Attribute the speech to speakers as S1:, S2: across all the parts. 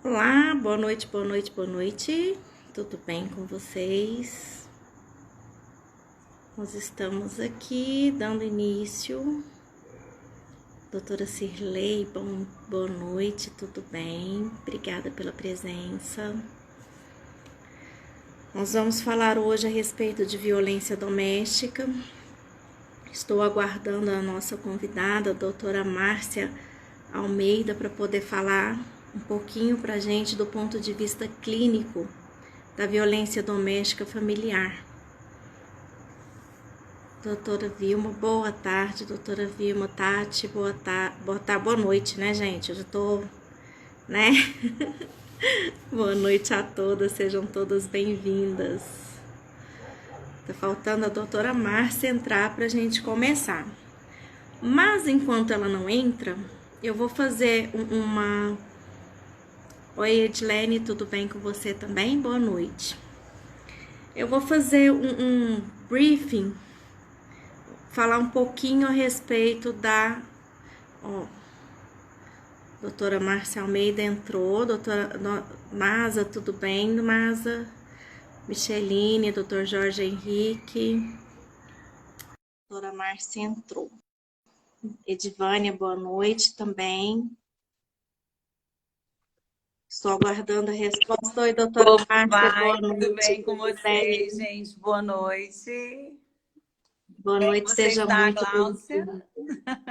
S1: Olá, boa noite, boa noite, boa noite. Tudo bem com vocês? Nós estamos aqui dando início. Doutora Cirlei, boa noite, tudo bem? Obrigada pela presença. Nós vamos falar hoje a respeito de violência doméstica. Estou aguardando a nossa convidada, a doutora Márcia Almeida, para poder falar um pouquinho para a gente do ponto de vista clínico da violência doméstica familiar. Doutora Vilma, boa tarde. Doutora Vilma, Tati, boa noite, né, gente? Eu já tô, né? Boa noite a todas, sejam todas bem-vindas. Tá faltando a doutora Márcia entrar pra gente começar. Mas enquanto ela não entra, eu vou fazer uma... Oi, Edilene, tudo bem com você também? Boa noite. Eu vou fazer um briefing, falar um pouquinho a respeito da... Doutora Márcia Almeida entrou, doutora Maza, tudo bem, Maza? Micheline, doutor Jorge Henrique. Doutora Márcia entrou. Edivânia, boa noite também. Estou aguardando a resposta. Oi, doutora Márcia, boa noite.
S2: Tudo bem com vocês, gente? Boa noite.
S1: Boa noite,
S2: Você
S1: seja
S2: está,
S1: muito
S2: Gláucia?
S1: bem-vinda.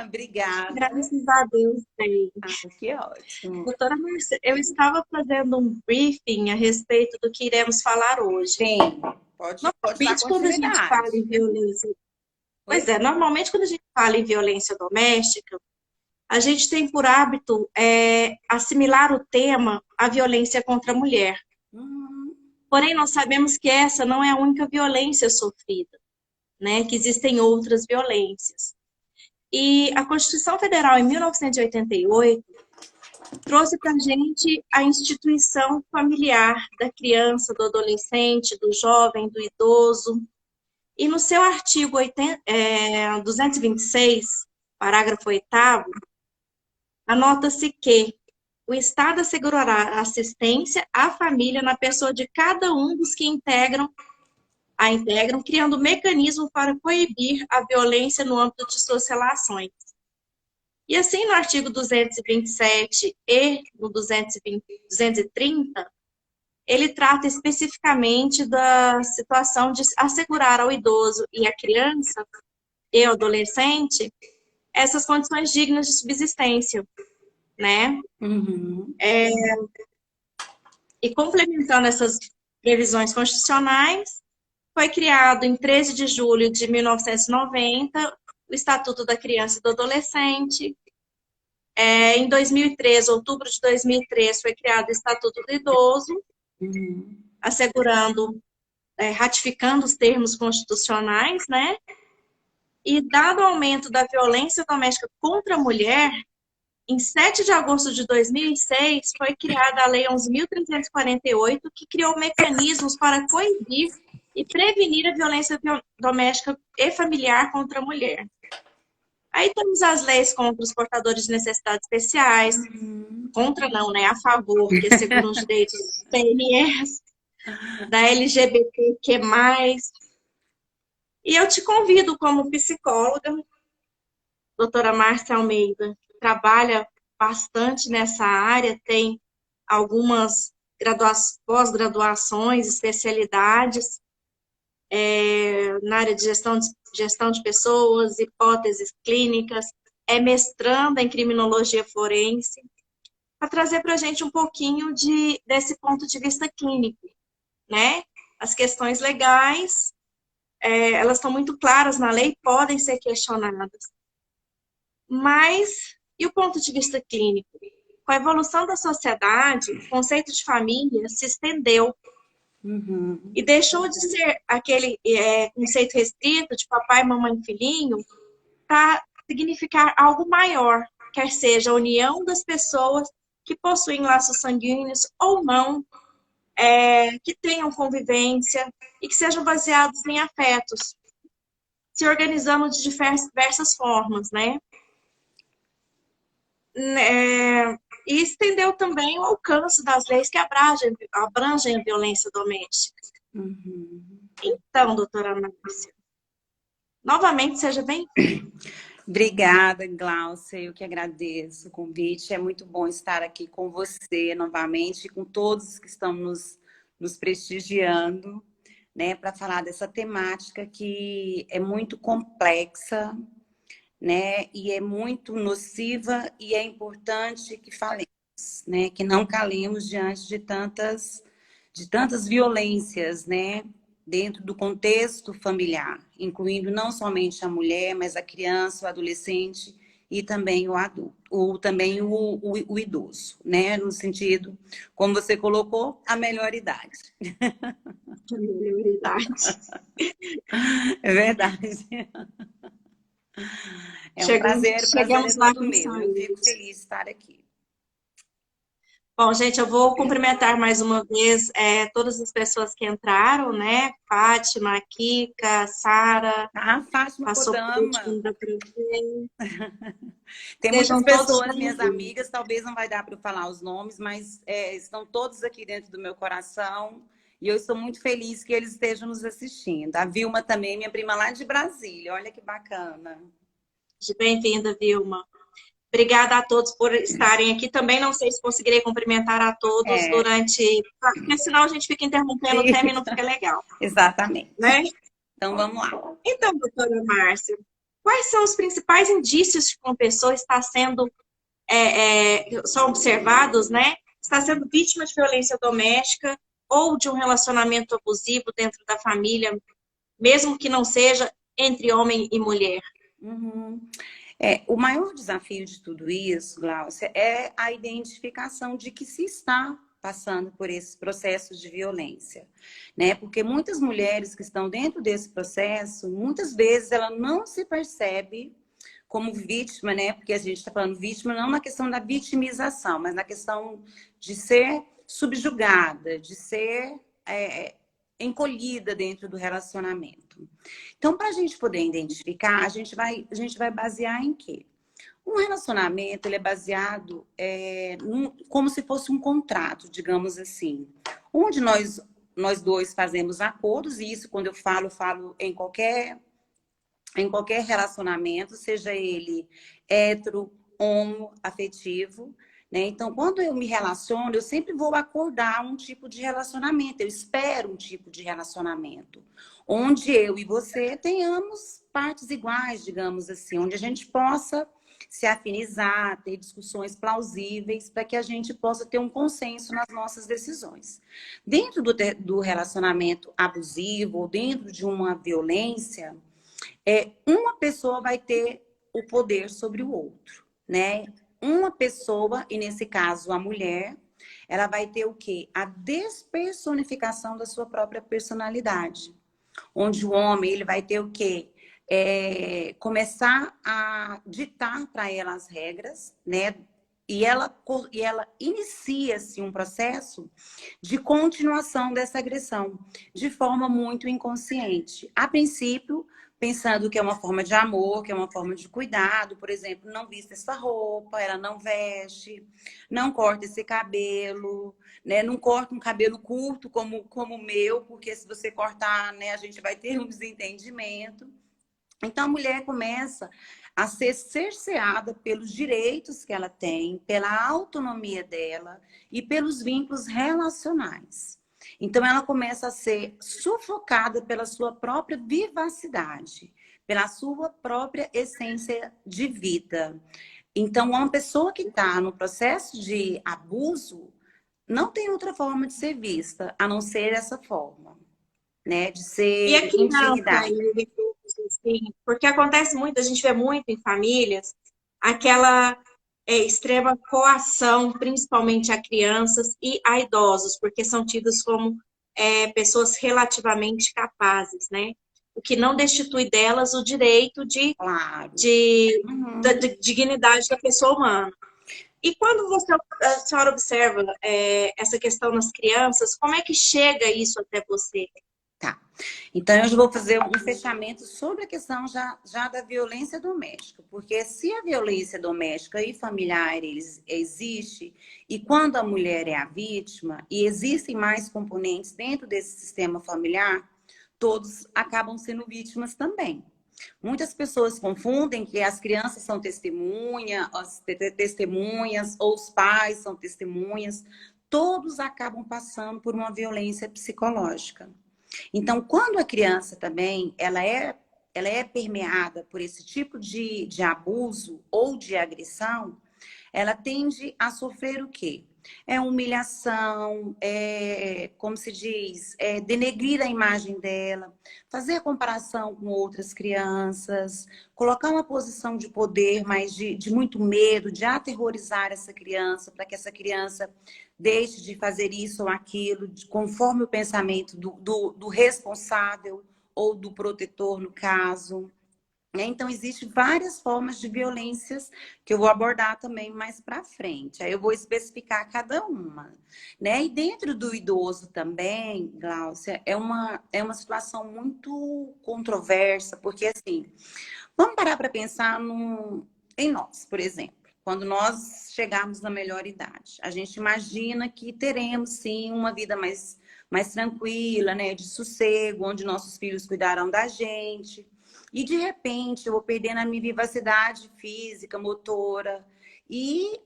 S2: Obrigada.
S1: Graças a Deus, bem.
S2: Que ótimo.
S1: Doutora Márcia, eu estava fazendo um briefing a respeito do que iremos falar hoje.
S2: Sim, pode dar
S1: Normalmente, quando a gente fala
S2: continuidade.
S1: em violência...
S2: Oi?
S1: Normalmente, quando a gente fala em violência doméstica, a gente tem por hábito assimilar o tema à violência contra a mulher. Porém, nós sabemos que essa não é a única violência sofrida, né? Que existem outras violências. E a Constituição Federal, em 1988, trouxe para a gente a instituição familiar da criança, do adolescente, do jovem, do idoso. E no seu artigo 226, parágrafo 8º, anota-se que o Estado assegurará assistência à família na pessoa de cada um dos que a integram, criando mecanismos para coibir a violência no âmbito de suas relações. E assim, no artigo 227 e no 230, ele trata especificamente da situação de assegurar ao idoso e à criança e ao adolescente essas condições dignas de subsistência, né? E complementando essas previsões constitucionais, foi criado em 13 de julho de 1990 o Estatuto da Criança e do Adolescente. Em 2013, outubro de 2003, foi criado o Estatuto do Idoso, assegurando, ratificando os termos constitucionais, né? E dado o aumento da violência doméstica contra a mulher, em 7 de agosto de 2006, foi criada a Lei 11.348, que criou mecanismos para coibir e prevenir a violência doméstica e familiar contra a mulher. Aí temos as leis contra os portadores de necessidades especiais, contra não, né? A favor, que asseguram os direitos dos PNS, da LGBTQ+. E eu te convido como psicóloga, doutora Márcia Almeida, que trabalha bastante nessa área, tem algumas pós-graduações, especialidades na área de gestão de pessoas, hipóteses clínicas, é mestranda em criminologia forense, para trazer para a gente um pouquinho desse ponto de vista clínico, né? As questões legais, elas estão muito claras na lei, podem ser questionadas. Mas, e o ponto de vista clínico? Com a evolução da sociedade, o conceito de família se estendeu e deixou de ser aquele conceito restrito de papai, mamãe, filhinho, para significar algo maior, quer seja a união das pessoas que possuem laços sanguíneos ou não, que tenham convivência e que sejam baseados em afetos, se organizando de diversas formas, né? E estendeu também o alcance das leis que abrangem violência doméstica.
S2: Uhum.
S1: Então, doutora Márcia, novamente, seja bem-vinda.
S2: Obrigada, Glaucia. Eu que agradeço o convite. É muito bom estar aqui com você novamente, com todos que estão nos prestigiando, né, para falar dessa temática que é muito complexa, né, e é muito nociva e é importante que falemos, né, que não calemos diante de tantas violências, né, dentro do contexto familiar, incluindo não somente a mulher, mas a criança, o adolescente e também o adulto, ou também o idoso, né, no sentido, como você colocou, a melhor idade.
S1: Verdade.
S2: É verdade. É um prazer, o prazer é
S1: Chegamos lá
S2: todo
S1: com
S2: meu. Eu fico
S1: saúde.
S2: feliz de estar aqui.
S1: Bom, gente, eu vou cumprimentar mais uma vez todas as pessoas que entraram, né? Fátima, Kika, Sara,
S2: Ah, Fátima
S1: passou por
S2: Kodama.
S1: último da presença.
S2: Tem muitas
S1: Sejam todos
S2: pessoas, minhas
S1: bem-vindos.
S2: amigas, talvez não vai dar para eu falar os nomes, mas estão todos aqui dentro do meu coração. E eu estou muito feliz que eles estejam nos assistindo. A Vilma também, minha prima lá de Brasília. Olha que bacana.
S1: Bem-vinda, Vilma. Obrigada a todos por estarem aqui. Também não sei se conseguirei cumprimentar a todos
S2: É,
S1: durante... Porque senão a gente fica interrompendo o tema e não
S2: isso,
S1: fica legal,
S2: exatamente.
S1: né?
S2: Então vamos lá.
S1: Então, doutora Márcia, quais são os principais indícios de que uma pessoa está sendo, são observados, né? Está sendo vítima de violência doméstica ou de um relacionamento abusivo dentro da família, mesmo que não seja entre homem e mulher?
S2: Uhum. O maior desafio de tudo isso, Glaucia, é a identificação de que se está passando por esses processos de violência, né? Porque muitas mulheres que estão dentro desse processo, muitas vezes ela não se percebe como vítima, né? Porque a gente está falando vítima não na questão da vitimização, mas na questão de ser subjugada, de ser encolhida dentro do relacionamento. Então, para a gente poder identificar, a gente vai basear em quê? Um relacionamento ele é baseado como se fosse um contrato, digamos assim, onde nós dois fazemos acordos, e isso, quando eu falo em qualquer relacionamento, seja ele hétero, homo, afetivo, né? Então, quando eu me relaciono, eu sempre vou acordar um tipo de relacionamento, eu espero um tipo de relacionamento, onde eu e você tenhamos partes iguais, digamos assim, onde a gente possa se afinizar, ter discussões plausíveis, para que a gente possa ter um consenso nas nossas decisões. Dentro do relacionamento abusivo, ou dentro de uma violência, uma pessoa vai ter o poder sobre o outro, né? Uma pessoa, e nesse caso a mulher, ela vai ter o quê? A despersonificação da sua própria personalidade. Onde o homem, ele vai ter o quê? Começar a ditar para ela as regras, né? E ela inicia-se um processo de continuação dessa agressão, de forma muito inconsciente. A princípio, pensando que é uma forma de amor, que é uma forma de cuidado, por exemplo, não vista essa roupa, ela não veste, não corta esse cabelo, né? Não corta um cabelo curto como o meu, porque se você cortar, né, a gente vai ter um desentendimento. Então, a mulher começa a ser cerceada pelos direitos que ela tem, pela autonomia dela e pelos vínculos relacionais. Então, ela começa a ser sufocada pela sua própria vivacidade, pela sua própria essência de vida. Então, uma pessoa que está no processo de abuso não tem outra forma de ser vista, a não ser essa forma, né? De
S1: E a
S2: ser
S1: criança,
S2: intimidada.
S1: e assim, porque acontece muito, a gente vê muito em famílias, aquela extrema coação, principalmente a crianças e a idosos, porque são tidos como pessoas relativamente capazes, né? O que não destitui delas o direito
S2: Claro.
S1: de dignidade da pessoa humana. E quando a senhora observa essa questão nas crianças, como é que chega isso até você?
S2: Tá. Então, eu já vou fazer um fechamento sobre a questão já da violência doméstica. Porque se a violência doméstica e familiar existe, e quando a mulher é a vítima, e existem mais componentes dentro desse sistema familiar, todos acabam sendo vítimas também. Muitas pessoas confundem que as crianças são testemunhas, ou os pais são testemunhas. Todos acabam passando por uma violência psicológica. Então, quando a criança também ela é permeada por esse tipo de abuso ou de agressão, ela tende a sofrer o quê? É humilhação, como se diz, denegrir a imagem dela, fazer comparação com outras crianças, colocar uma posição de poder, mas de muito medo, de aterrorizar essa criança, para que essa criança deixe de fazer isso ou aquilo, conforme o pensamento do responsável ou do protetor, no caso. Então, existem várias formas de violências que eu vou abordar também mais para frente. Aí eu vou especificar cada uma, né? E dentro do idoso também, Gláucia, é uma situação muito controversa, porque assim, vamos parar para pensar em nós, por exemplo. Quando nós chegarmos na melhor idade, a gente imagina que teremos, sim, uma vida mais tranquila, né? De sossego, onde nossos filhos cuidarão da gente. E, de repente, eu vou perdendo a minha vivacidade física, motora. E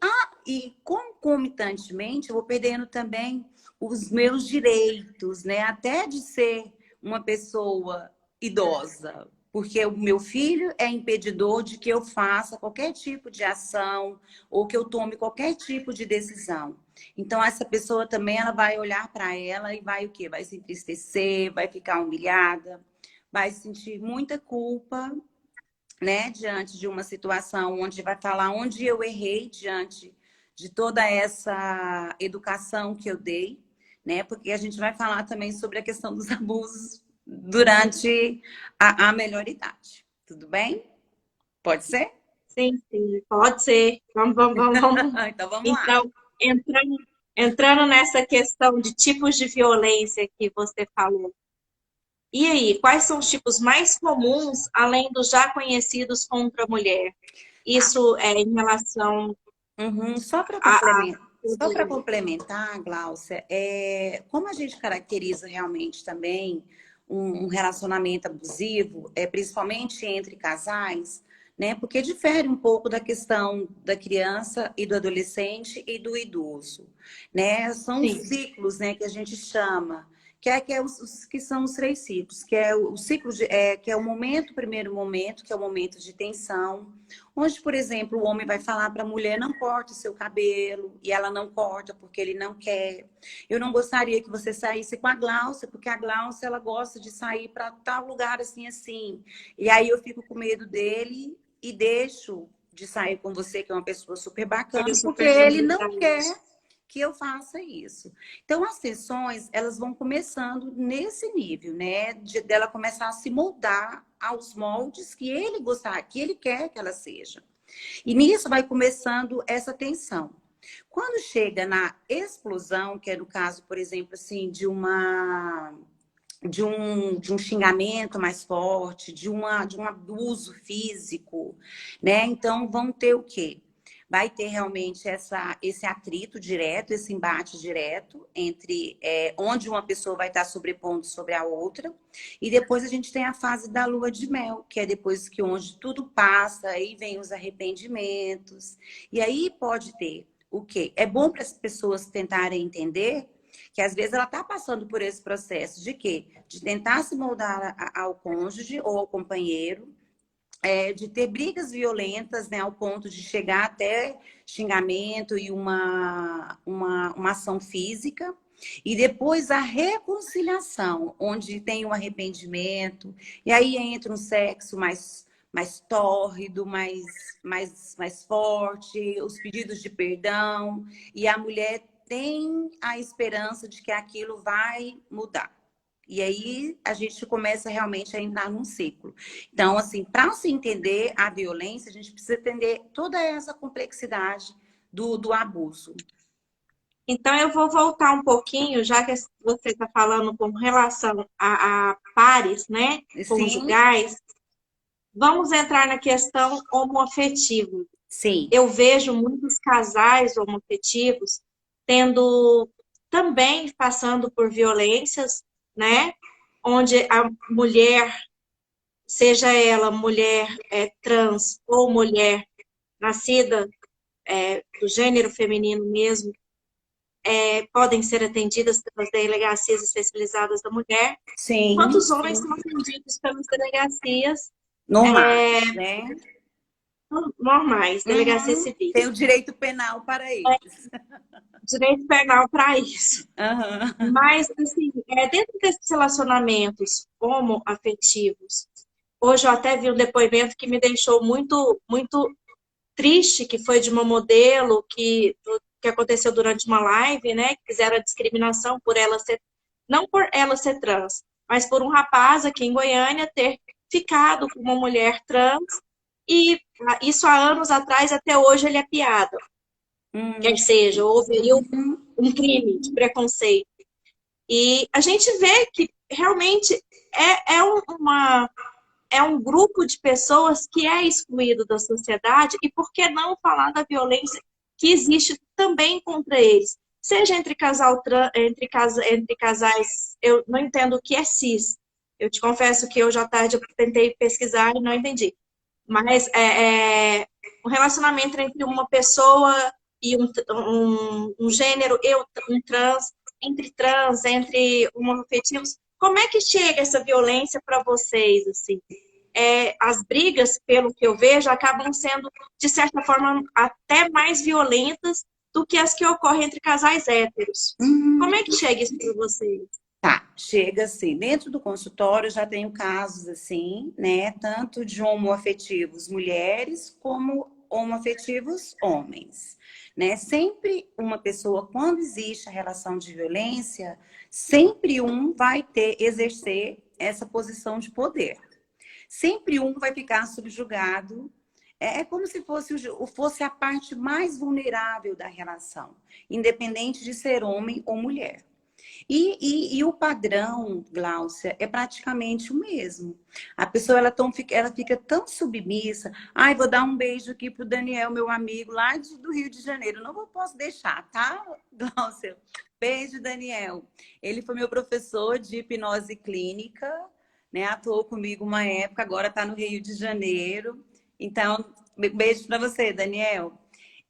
S2: concomitantemente, eu vou perdendo também os meus direitos, né? Até de ser uma pessoa idosa. Porque o meu filho é impedidor de que eu faça qualquer tipo de ação ou que eu tome qualquer tipo de decisão. Então, essa pessoa também ela vai olhar para ela e vai o quê? Vai se entristecer, vai ficar humilhada, vai sentir muita culpa, né, diante de uma situação onde vai falar onde eu errei diante de toda essa educação que eu dei, né? Porque a gente vai falar também sobre a questão dos abusos durante a melhor idade. Tudo bem? Pode ser?
S1: Sim, sim, pode ser. Vamos.
S2: Então vamos lá.
S1: Então, entrando nessa questão de tipos de violência que você falou. E aí, quais são os tipos mais comuns, além dos já conhecidos contra a mulher?
S2: Tá.
S1: Isso é em relação
S2: Uhum. Só para
S1: a...
S2: complementar, só para complementar, Gláucia, como a gente caracteriza realmente também um relacionamento abusivo, principalmente entre casais, né? Porque difere um pouco da questão da criança e do adolescente e do idoso, né? São os
S1: Sim,
S2: ciclos, né, que a gente chama, que são os três ciclos, que é o ciclo que é o momento, o primeiro momento, que é o momento de tensão, onde, por exemplo, o homem vai falar para a mulher: não corte o seu cabelo, e ela não corta porque ele não quer. Eu não gostaria que você saísse com a Gláucia, porque a Gláucia ela gosta de sair para tal lugar assim assim. E aí eu fico com medo dele e deixo de sair com você, que é uma pessoa super
S1: por
S2: bacana,
S1: isso
S2: porque ele não
S1: personalidade.
S2: quer que eu faça isso. Então, as sessões, elas vão começando nesse nível, né? Dela começar a se moldar aos moldes que ele gostar, que ele quer que ela seja. E nisso vai começando essa tensão. Quando chega na explosão, que é no caso, por exemplo, assim, de um xingamento mais forte, de um abuso físico, né? Então, vão ter o quê? Vai ter realmente esse atrito direto, esse embate direto entre onde uma pessoa vai estar sobrepondo sobre a outra. E depois a gente tem a fase da lua de mel, que é depois que onde tudo passa, aí vem os arrependimentos. E aí pode ter o quê? É bom para as pessoas tentarem entender que às vezes ela está passando por esse processo de quê? De tentar se moldar ao cônjuge ou ao companheiro, de ter brigas violentas, né, ao ponto de chegar até xingamento e uma ação física. E depois a reconciliação, onde tem o arrependimento, e aí entra um sexo mais tórrido, mais forte, os pedidos de perdão, e a mulher tem a esperança de que aquilo vai mudar. E aí a gente começa realmente a entrar num ciclo. Então, assim, para se entender a violência, a gente precisa entender toda essa complexidade do abuso.
S1: Então, eu vou voltar um pouquinho, já que você está falando com relação a pares, né,
S2: Sim,
S1: conjugais, vamos entrar na questão homoafetiva.
S2: sim.
S1: Eu vejo muitos casais homoafetivos tendo também passando por violências, né, onde a mulher, seja ela mulher trans ou mulher nascida do gênero feminino mesmo, podem ser atendidas pelas delegacias especializadas da mulher, enquanto
S2: Sim,
S1: os homens são
S2: sim.
S1: atendidos pelas delegacias
S2: Normais, né?
S1: normais, delegacias
S2: Uhum. Tem
S1: civis.
S2: o direito penal para eles.
S1: Direito penal para isso.
S2: Aham.
S1: Mas, assim, dentro desses relacionamentos homoafetivos, hoje eu até vi um depoimento que me deixou muito, muito triste, que foi de uma modelo que aconteceu durante uma live, né? Que fizeram a discriminação por ela ser, não por ela ser trans, mas por um rapaz aqui em Goiânia ter ficado com uma mulher trans, e isso há anos atrás, até hoje ele é piada. Quer seja, houve aí
S2: Uhum.
S1: um crime de preconceito. E a gente vê que realmente é um grupo de pessoas que é excluído da sociedade, e por que não falar da violência que existe também contra eles? Seja entre entre casais, eu não entendo o que é cis. Eu te confesso que hoje à tarde eu tentei pesquisar e não entendi. Mas um relacionamento entre uma pessoa e um gênero, um trans, entre homoafetivos, como é que chega essa violência para vocês, assim? As brigas, pelo que eu vejo, acabam sendo, de certa forma, até mais violentas do que as que ocorrem entre casais héteros.
S2: Uhum.
S1: Como é que chega isso para vocês?
S2: Tá, chega assim. Dentro do consultório eu já tenho casos assim, né? Tanto de homoafetivos mulheres como homoafetivos homens, né? Sempre uma pessoa, quando existe a relação de violência, sempre um vai exercer essa posição de poder. Sempre um vai ficar subjugado. É como se fosse a parte mais vulnerável da relação, independente de ser homem ou mulher. E o padrão, Gláucia, é praticamente o mesmo. A pessoa ela fica tão submissa. Ai, vou dar um beijo aqui pro Daniel, meu amigo, lá do Rio de Janeiro. Não posso deixar, tá, Gláucia? Beijo, Daniel. Ele foi meu professor de hipnose clínica, né? Atuou comigo uma época, agora está no Rio de Janeiro. Então, beijo para você, Daniel.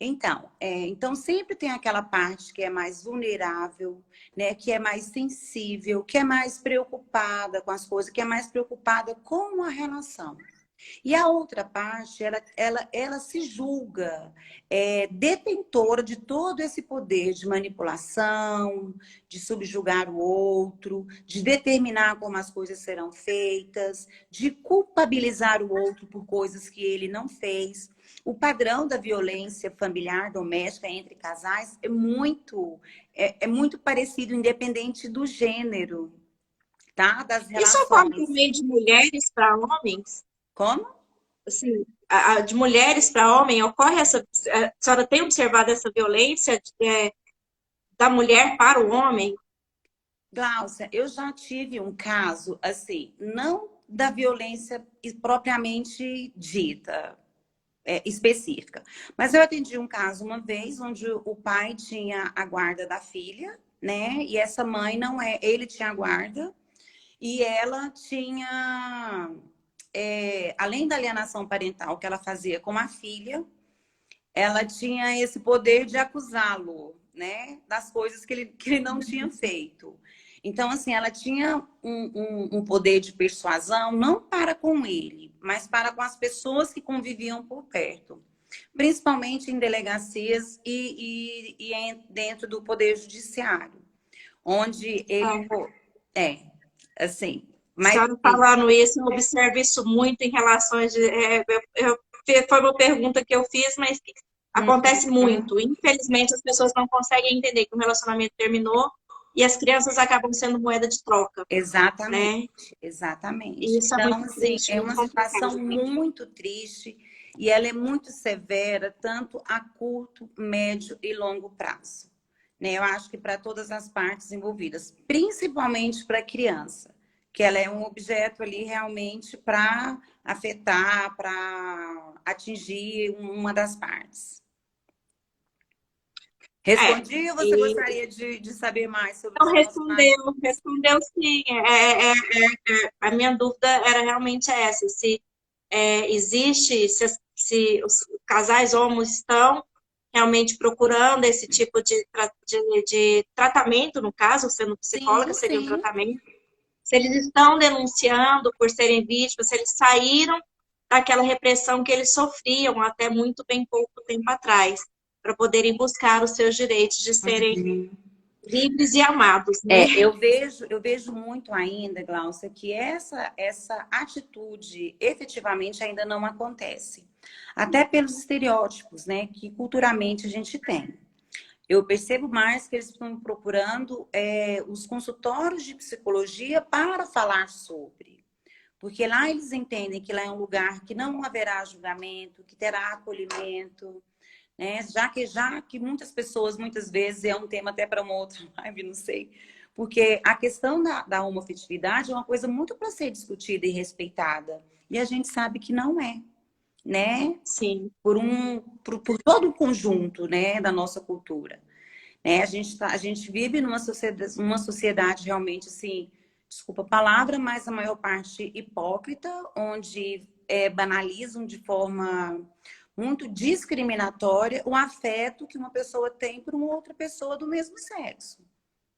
S2: Então sempre tem aquela parte que é mais vulnerável, né, que é mais sensível, que é mais preocupada com as coisas, que é mais preocupada com a relação. E a outra parte, ela se julga detentora de todo esse poder de manipulação, de subjugar o outro, de determinar como as coisas serão feitas, de culpabilizar o outro por coisas que ele não fez. O padrão da violência familiar, doméstica entre casais é muito parecido, independente do gênero, tá? Das
S1: Isso ocorre
S2: relações.
S1: também de mulheres para homens?
S2: Como?
S1: Assim, de mulheres para homem, ocorre essa. A senhora tem observado essa violência da mulher para o homem?
S2: Gláucia, eu já tive um caso, assim, não da violência propriamente dita, específica, mas eu atendi um caso uma vez onde o pai tinha a guarda da filha, né? E essa mãe não é, ele tinha a guarda e ela tinha, além da alienação parental que ela fazia com a filha, ela tinha esse poder de acusá-lo, né, das coisas que ele não tinha feito. Então, assim, ela tinha um poder de persuasão, não para com ele, mas para com as pessoas que conviviam por perto. Principalmente em delegacias dentro do poder judiciário. Onde ele...
S1: Ah,
S2: assim...
S1: a
S2: Mas,
S1: senhora
S2: assim,
S1: falando isso, eu observo isso muito em relações de. Foi uma pergunta que eu fiz, mas que acontece
S2: uhum,
S1: muito. Infelizmente, as pessoas não conseguem entender que o relacionamento terminou e as crianças acabam sendo moeda de troca,
S2: exatamente,
S1: né?
S2: exatamente.
S1: E isso é
S2: Então,
S1: muito
S2: assim,
S1: triste,
S2: é
S1: muito
S2: uma
S1: complicado.
S2: situação muito triste e ela é muito severa, tanto a curto, médio e longo prazo. né? Eu acho que para todas as partes envolvidas, principalmente para a criança, que ela é um objeto ali realmente para afetar, para atingir uma das partes.
S1: É,
S2: Respondi ou você
S1: e
S2: gostaria de saber mais sobre os
S1: então
S2: relacionamentos?
S1: respondeu sim. A minha dúvida era realmente essa, se existe, se os casais homos estão realmente procurando esse tipo de tratamento, no caso, sendo psicóloga,
S2: Sim,
S1: seria um
S2: sim.
S1: tratamento, se eles estão denunciando por serem vítimas, se eles saíram daquela repressão que eles sofriam até muito bem pouco tempo atrás, para poderem buscar os seus direitos de serem livres e amados, né?
S2: Eu vejo muito ainda, Glaucia, que essa atitude efetivamente ainda não acontece. Até pelos estereótipos, né, que culturalmente a gente tem. Eu percebo mais que eles estão procurando os consultórios de psicologia para falar sobre. Porque lá eles entendem que lá é um lugar que não haverá julgamento, que terá acolhimento, né? Já que muitas pessoas, muitas vezes, é um tema até para uma outra live, não sei. Porque a questão da homoafetividade é uma coisa muito para ser discutida e respeitada. E a gente sabe que não é, né?
S1: Sim.
S2: Por todo o conjunto, né, da nossa cultura. Né? A gente vive numa sociedade realmente, assim, desculpa a palavra, mas a maior parte hipócrita, onde banalizam de forma muito discriminatória o afeto que uma pessoa tem por uma outra pessoa do mesmo sexo.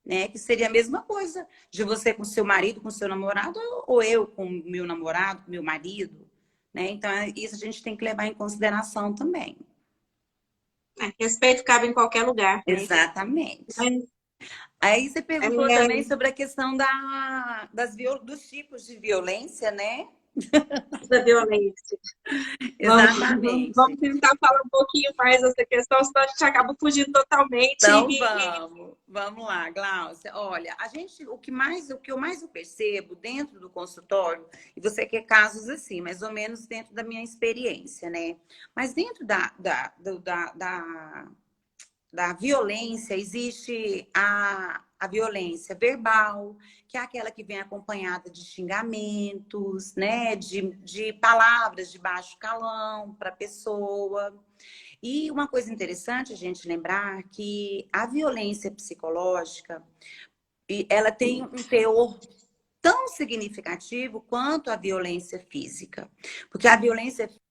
S2: Né? Que seria a mesma coisa de você com seu marido, com seu namorado, ou eu com meu namorado, com meu marido. Né? Então, isso a gente tem que levar em consideração também.
S1: Respeito cabe em qualquer lugar, né?
S2: Exatamente.
S1: Mas,
S2: Aí você perguntou também
S1: é,
S2: sobre a questão dos tipos de violência, né?
S1: da violência. Vamos
S2: Exatamente.
S1: tentar falar um pouquinho mais dessa questão, senão a gente acaba fugindo totalmente.
S2: Então vamos lá, Glaucia. Olha, o que eu mais percebo dentro do consultório, e você quer casos assim, mais ou menos dentro da minha experiência, né? Mas dentro da violência, existe a violência verbal, que é aquela que vem acompanhada de xingamentos, né? De palavras de baixo calão para a pessoa. E uma coisa interessante a gente lembrar que a violência psicológica, ela tem um teor tão significativo quanto a violência física. Porque a violência física,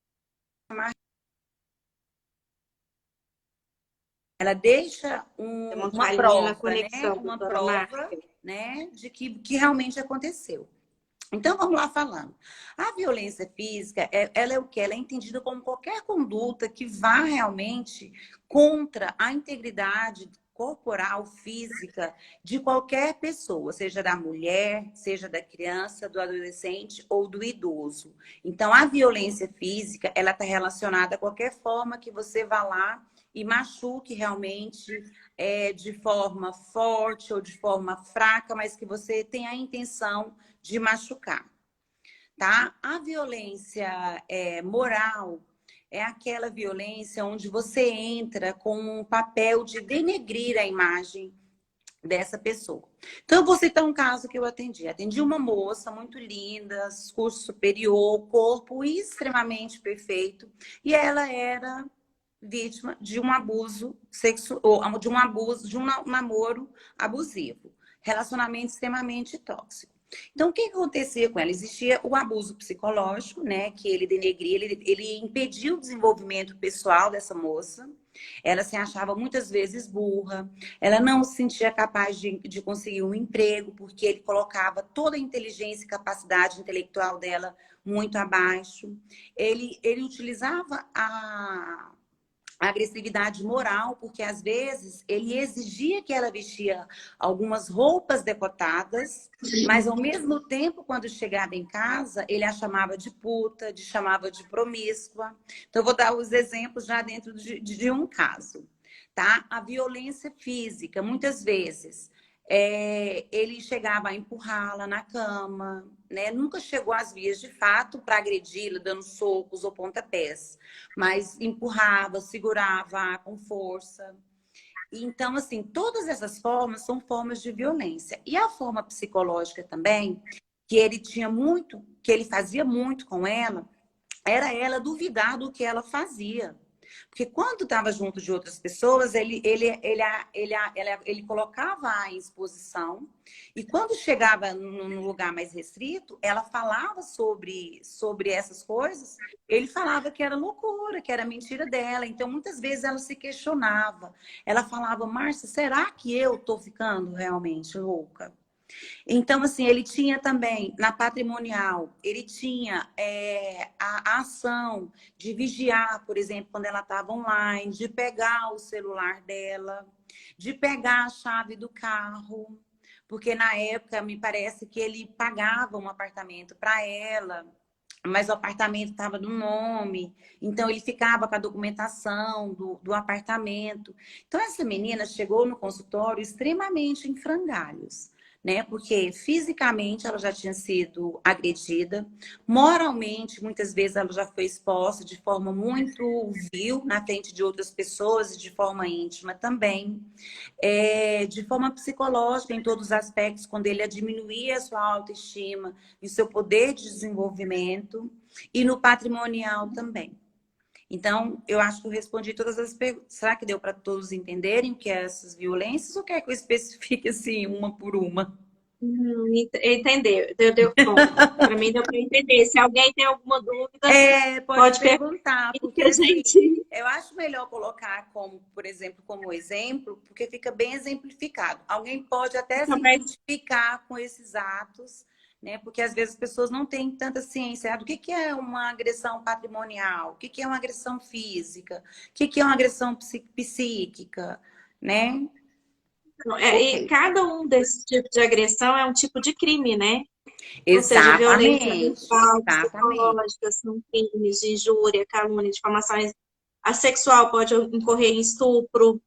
S2: ela deixa
S1: Tem uma
S2: uma
S1: falhinha na
S2: prova, né?
S1: conexão,
S2: Uma
S1: doutora Marta.
S2: prova, né? De que realmente aconteceu. Então, vamos lá falando. A violência física, ela é o quê? Ela é entendida como qualquer conduta que vá realmente contra a integridade corporal, física de qualquer pessoa, seja da mulher, seja da criança, do adolescente ou do idoso. Então, a violência física, ela está relacionada a qualquer forma que você vá lá e machuque realmente de forma forte ou de forma fraca, mas que você tenha a intenção de machucar, tá? A violência moral é aquela violência onde você entra com um papel de denegrir a imagem dessa pessoa. Então, eu vou citar um caso que eu atendi. Atendi uma moça muito linda, curso superior, corpo extremamente perfeito, e ela era vítima de um abuso sexual, de um namoro abusivo, relacionamento extremamente tóxico. Então, o que acontecia com ela? Existia o abuso psicológico, né? Que ele denegria, ele impedia o desenvolvimento pessoal dessa moça. Ela se achava muitas vezes burra, ela não se sentia capaz de conseguir um emprego, porque ele colocava toda a inteligência e capacidade intelectual dela muito abaixo. Ele utilizava a agressividade moral, porque às vezes ele exigia que ela vestia algumas roupas decotadas, mas ao mesmo tempo, quando chegava em casa, ele a chamava de puta, chamava de promíscua. Então, eu vou dar os exemplos já dentro de um caso, tá? A violência física, muitas vezes, ele chegava a empurrá-la na cama, né? Nunca chegou às vias de fato para agredi-la, dando socos ou pontapés, mas empurrava, segurava com força. Então, assim, todas essas formas são formas de violência. E a forma psicológica também, que ele tinha muito, que ele fazia muito com ela, era ela duvidar do que ela fazia. Porque quando estava junto de outras pessoas, ele colocava em exposição, e quando chegava num lugar mais restrito, ela falava sobre essas coisas, ele falava que era loucura, que era mentira dela. Então, muitas vezes ela se questionava. Ela falava, Márcia, será que eu estou ficando realmente louca? Então, assim, ele tinha também, na patrimonial, ele tinha a ação de vigiar, por exemplo, quando ela estava online, de pegar o celular dela, de pegar a chave do carro, porque na época me parece que ele pagava um apartamento para ela, mas o apartamento estava no nome, então ele ficava com a documentação do apartamento. Então, essa menina chegou no consultório extremamente em frangalhos, né? Porque fisicamente ela já tinha sido agredida, moralmente, muitas vezes ela já foi exposta de forma muito vil na frente de outras pessoas e de forma íntima também. De forma psicológica, em todos os aspectos, quando ele diminuía a sua autoestima e o seu poder de desenvolvimento, e no patrimonial também. Então, eu acho que eu respondi todas as perguntas. Será que deu para todos entenderem o que é essas violências ou quer que eu especifique assim, uma por uma?
S1: Entendeu? Bom, para mim deu para entender. Se alguém tem alguma dúvida,
S2: Pode
S1: pode perguntar
S2: perguntar,
S1: que
S2: porque
S1: a
S2: assim,
S1: gente
S2: eu acho melhor colocar como, por exemplo, como exemplo, porque fica bem exemplificado. Alguém pode até
S1: fica
S2: se
S1: mais.
S2: identificar com esses atos, né? Porque às vezes as pessoas não têm tanta ciência do que é uma agressão patrimonial, o que é uma agressão física, o que é uma agressão psíquica, né?
S1: E
S2: Ok.
S1: cada um desses tipos de agressão é um tipo de crime, né? Ou seja, violência
S2: Exatamente,
S1: verbal,
S2: exatamente,
S1: psicológica, são crimes de injúria, calúnia, difamações. A sexual pode incorrer em estupro,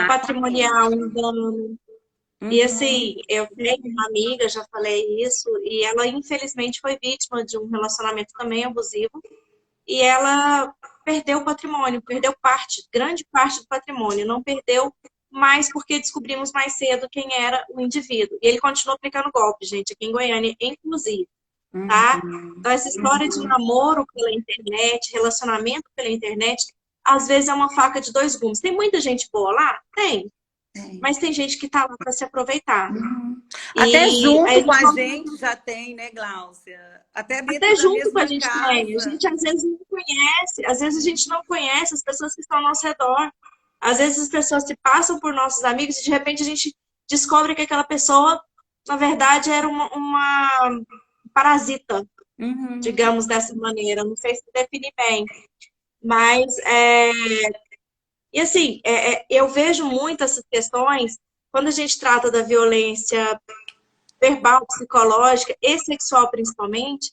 S1: patrimonial,
S2: exatamente.
S1: engano. E
S2: Uhum.
S1: assim, eu tenho uma amiga, já falei isso, e ela infelizmente foi vítima de um relacionamento também abusivo, e ela perdeu o patrimônio, perdeu parte, grande parte do patrimônio, não perdeu mais porque descobrimos mais cedo quem era o indivíduo. E ele continuou aplicando golpe, gente, aqui em Goiânia, inclusive, tá?
S2: Uhum.
S1: Então, essa história de namoro pela internet, relacionamento pela internet, às vezes é uma faca de dois gumes. Tem muita gente boa lá? Tem.
S2: É.
S1: Mas tem gente que tá lá para se aproveitar.
S2: Uhum. Até
S1: E aí a
S2: junto com
S1: gente
S2: a
S1: pode
S2: gente já tem, né, Gláucia? Até dentro
S1: até
S2: da
S1: junto com a
S2: mesma
S1: gente tem. A
S2: casa.
S1: gente às vezes não conhece, às vezes a gente não conhece as pessoas que estão ao nosso redor. Às vezes as pessoas se passam por nossos amigos e de repente a gente descobre que aquela pessoa, na verdade, era uma parasita,
S2: Uhum.
S1: digamos dessa maneira. Não sei se definir bem, mas e assim, eu vejo muito essas questões quando a gente trata da violência verbal, psicológica e sexual principalmente.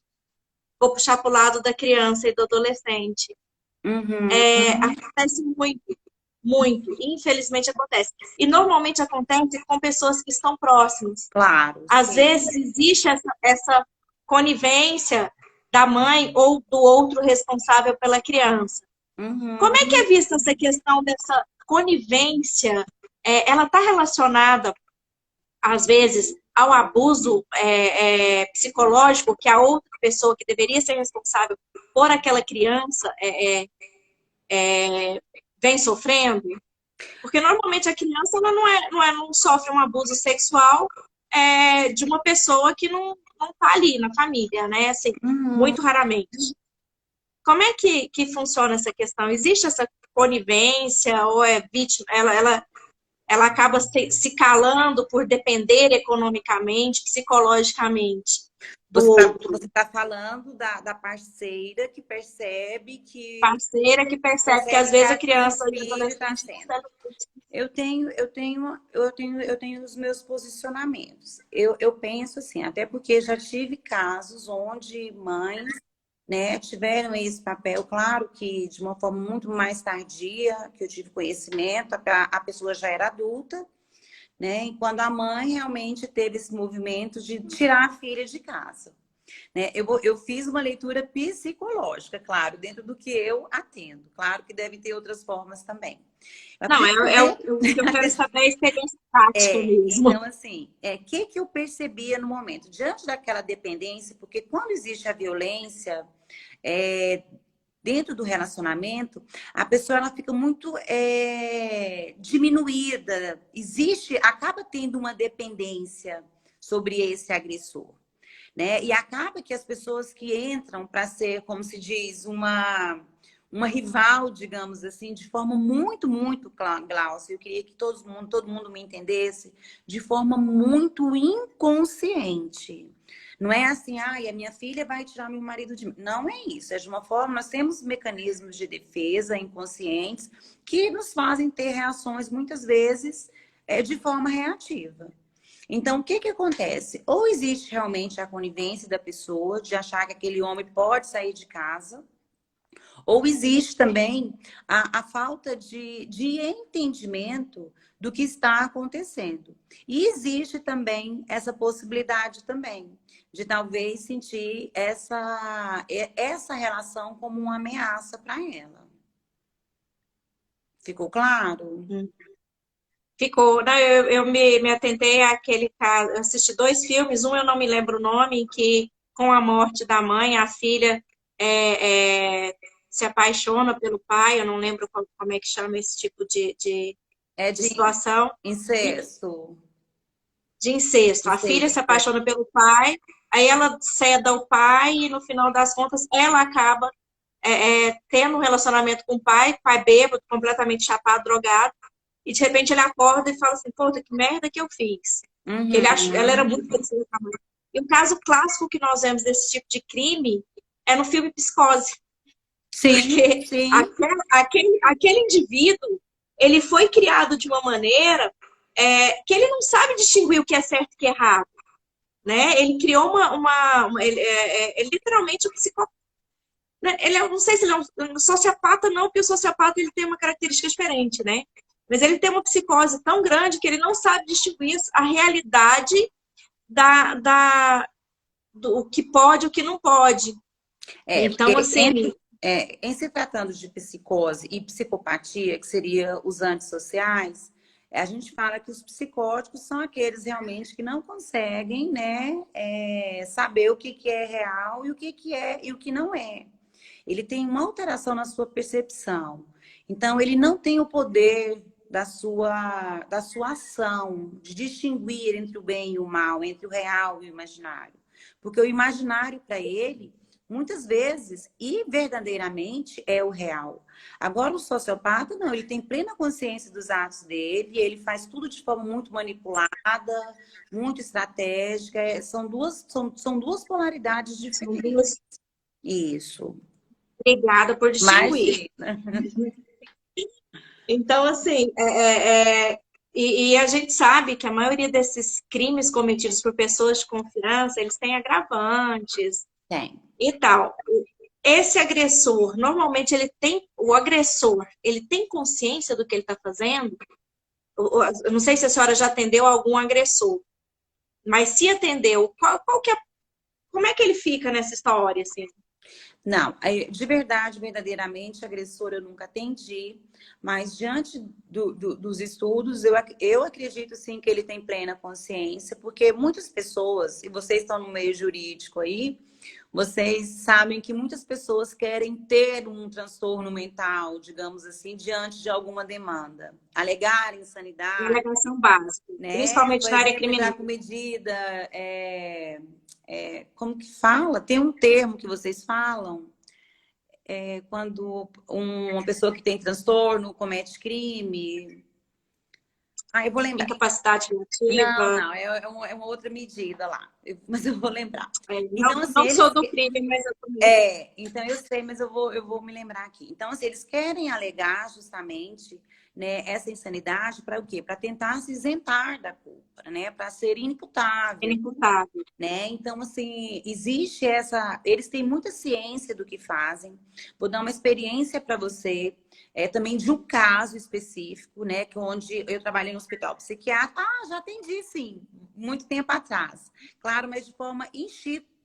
S1: Vou puxar para o lado da criança e do adolescente.
S2: Uhum.
S1: Acontece muito, muito. Infelizmente acontece. E normalmente acontece com pessoas que estão próximas.
S2: Claro,
S1: Às
S2: sim.
S1: vezes existe essa conivência da mãe ou do outro responsável pela criança. Como é que
S2: Uhum.
S1: é vista essa questão dessa conivência? Ela está relacionada, às vezes, ao abuso psicológico que a outra pessoa que deveria ser responsável por aquela criança vem sofrendo? Porque normalmente a criança ela não sofre um abuso sexual de uma pessoa que não está ali na família, né? Assim,
S2: Uhum.
S1: muito raramente. Como é que funciona essa questão? Existe essa conivência ou é vítima? Ela acaba se calando por depender economicamente, psicologicamente do
S2: Você
S1: outro.
S2: tá falando da parceira que
S1: Parceira que percebe que às
S2: percebe que
S1: vezes a
S2: aquele
S1: criança e o
S2: filho está
S1: adolescente
S2: sendo.
S1: está sendo.
S2: Eu tenho os meus posicionamentos. Eu penso assim, até porque já tive casos onde mães, né, tiveram esse papel, claro que de uma forma muito mais tardia, que eu tive conhecimento, a pessoa já era adulta, né, e quando a mãe realmente teve esse movimento de tirar a filha de casa. Né? Eu fiz uma leitura psicológica, claro, dentro do que eu atendo. Claro que deve ter outras formas também.
S1: Não, o que eu quero saber é a experiência prática mesmo.
S2: Então, assim, que eu percebia no momento? Diante daquela dependência, porque quando existe a violência dentro do relacionamento, a pessoa ela fica muito diminuída. Acaba tendo uma dependência sobre esse agressor, né? E acaba que as pessoas que entram para ser, como se diz, uma rival, digamos assim, de forma muito, muito, Glaucia, eu queria que todo mundo me entendesse, de forma muito inconsciente. Não é assim, a minha filha vai tirar meu marido de mim. Não é isso. É de uma forma, nós temos mecanismos de defesa inconscientes que nos fazem ter reações, muitas vezes, de forma reativa. Então, o que acontece? Ou existe realmente a conivência da pessoa de achar que aquele homem pode sair de casa, ou existe também a falta de entendimento do que está acontecendo. E existe também essa possibilidade também de talvez sentir essa relação como uma ameaça para ela. Ficou claro?
S1: Ficou. Não, eu me atentei àquele caso. Eu assisti 2 filmes, um eu não me lembro o nome, em que com a morte da mãe, a filha se apaixona pelo pai. Eu não lembro como é que chama esse tipo de situação.
S2: Incesto.
S1: De incesto. A filha se apaixona pelo pai, aí ela cede ao pai e no final das contas ela acaba tendo um relacionamento com o pai bêbado, completamente chapado, drogado, e de repente ele acorda e fala assim, puta, que merda que eu fiz.
S2: Uhum.
S1: Ela era muito parecida com a mãe. E o caso clássico que nós vemos desse tipo de crime é no filme Psicose.
S2: Sim,
S1: porque
S2: sim.
S1: Aquele indivíduo, ele foi criado de uma maneira que ele não sabe distinguir o que é certo e o que é errado. Né? Ele criou ele literalmente um psicopata. Não sei se ele é um sociopata, não, porque o sociopata ele tem uma característica diferente, né? Mas ele tem uma psicose tão grande que ele não sabe distinguir a realidade do que pode e o que não pode. Então, assim...
S2: em se tratando de psicose e psicopatia, que seria os antissociais, a gente fala que os psicóticos são aqueles realmente que não conseguem, né, saber o que é real e o que é e o que não é. Ele tem uma alteração na sua percepção. Então, ele não tem o poder da sua ação, de distinguir entre o bem e o mal, entre o real e o imaginário. Porque o imaginário, para ele, muitas vezes e verdadeiramente é o real. Agora, o sociopata, não, ele tem plena consciência dos atos dele, ele faz tudo de forma muito manipulada, muito estratégica. São duas polaridades diferentes. Isso.
S1: Obrigada por distinguir. Então, assim, e a gente sabe que a maioria desses crimes cometidos por pessoas de confiança, eles têm agravantes.
S2: Tem.
S1: E tal. Esse agressor, normalmente o agressor, ele tem consciência do que ele está fazendo? Eu não sei se a senhora já atendeu algum agressor, mas se atendeu, como é que ele fica nessa história, assim?
S2: Não, de verdade, verdadeiramente, agressor eu nunca atendi, mas diante dos estudos, eu acredito sim que ele tem plena consciência, porque muitas pessoas, e vocês estão no meio jurídico aí, vocês sabem que muitas pessoas querem ter um transtorno mental, digamos assim, diante de alguma demanda. Alegar insanidade.
S1: Alegação básica, né? Principalmente na área criminal.
S2: Com medida, como que fala? Tem um termo que vocês falam, quando uma pessoa que tem transtorno comete crime. Eu vou lembrar.
S1: Incapacidade relativa.
S2: Não, é uma outra medida lá, mas eu vou lembrar.
S1: Então, assim, não sou do crime, mas eu
S2: também. Então eu sei, mas eu vou me lembrar aqui. Então, assim, eles querem alegar justamente, né, essa insanidade para o quê? Para tentar se isentar da culpa, né? Para ser inimputável.
S1: Inimputável.
S2: Né? Então, assim, existe eles têm muita ciência do que fazem. Vou dar uma experiência para você, também de um caso específico, né? Que onde eu trabalhei no hospital psiquiátrico. Já atendi, sim, muito tempo atrás. Claro, mas de forma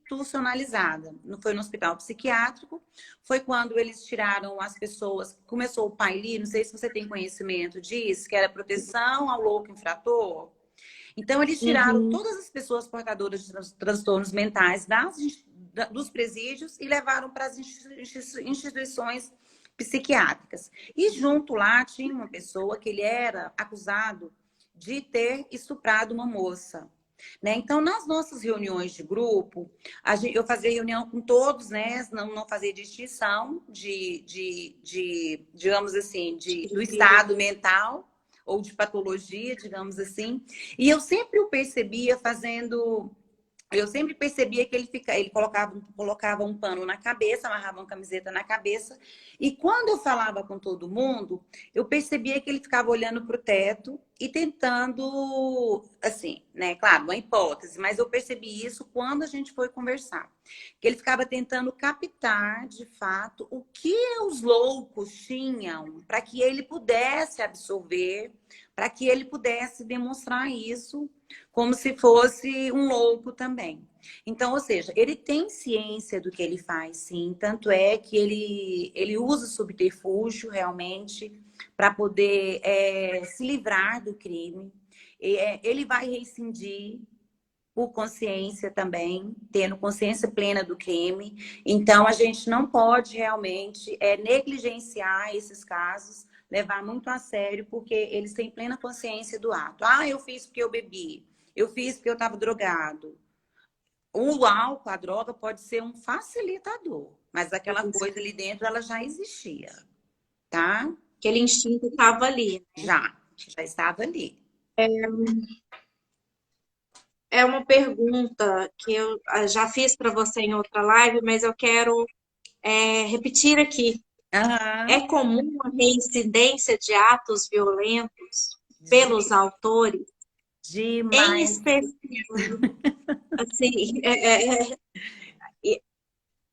S2: institucionalizada. Não foi no hospital psiquiátrico, foi quando eles tiraram as pessoas, começou o PAILI, não sei se você tem conhecimento disso, que era proteção ao louco infrator. Então, eles tiraram
S1: Uhum.
S2: todas as pessoas portadoras de transtornos mentais dos presídios e levaram para as instituições psiquiátricas. E junto lá tinha uma pessoa que ele era acusado de ter estuprado uma moça. Né? Então, nas nossas reuniões de grupo, eu fazia reunião com todos, né? Não fazia distinção digamos assim, do estado mental ou de patologia, digamos assim. E eu sempre o percebia fazendo... Eu sempre percebia que ele colocava um pano na cabeça, amarrava uma camiseta na cabeça. E quando eu falava com todo mundo, eu percebia que ele ficava olhando para o teto e tentando, assim, né? Claro, uma hipótese, mas eu percebi isso quando a gente foi conversar. Que ele ficava tentando captar, de fato, o que os loucos tinham para que ele pudesse absorver, para que ele pudesse demonstrar isso como se fosse um louco também. Então, ou seja, ele tem ciência do que ele faz, sim. Tanto é que ele usa subterfúgio realmente para poder se livrar do crime. Ele vai rescindir por consciência também, tendo consciência plena do crime. Então, a gente não pode realmente negligenciar esses casos, levar muito a sério, porque eles têm plena consciência do ato. Ah, eu fiz porque eu bebi, eu fiz porque eu estava drogado. O álcool, a droga, pode ser um facilitador, mas aquela coisa ali dentro, ela já existia, tá?
S1: Aquele instinto estava ali.
S2: Já estava ali.
S1: É uma pergunta que eu já fiz para você em outra live, mas eu quero repetir aqui.
S2: Aham.
S1: É comum a reincidência de atos violentos pelos autores, em
S2: Demais.
S1: específico, assim,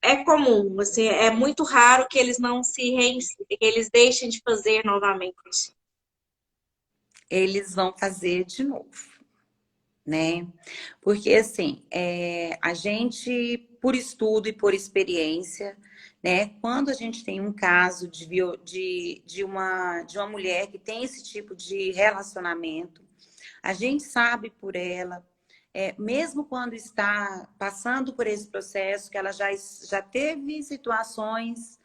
S1: é comum, assim, é muito raro que eles não que eles deixem de fazer novamente.
S2: Eles vão fazer de novo, né? Porque, assim, a gente, por estudo e por experiência, né? Quando a gente tem um caso de uma mulher que tem esse tipo de relacionamento, a gente sabe por ela, mesmo quando está passando por esse processo, que ela já teve situações,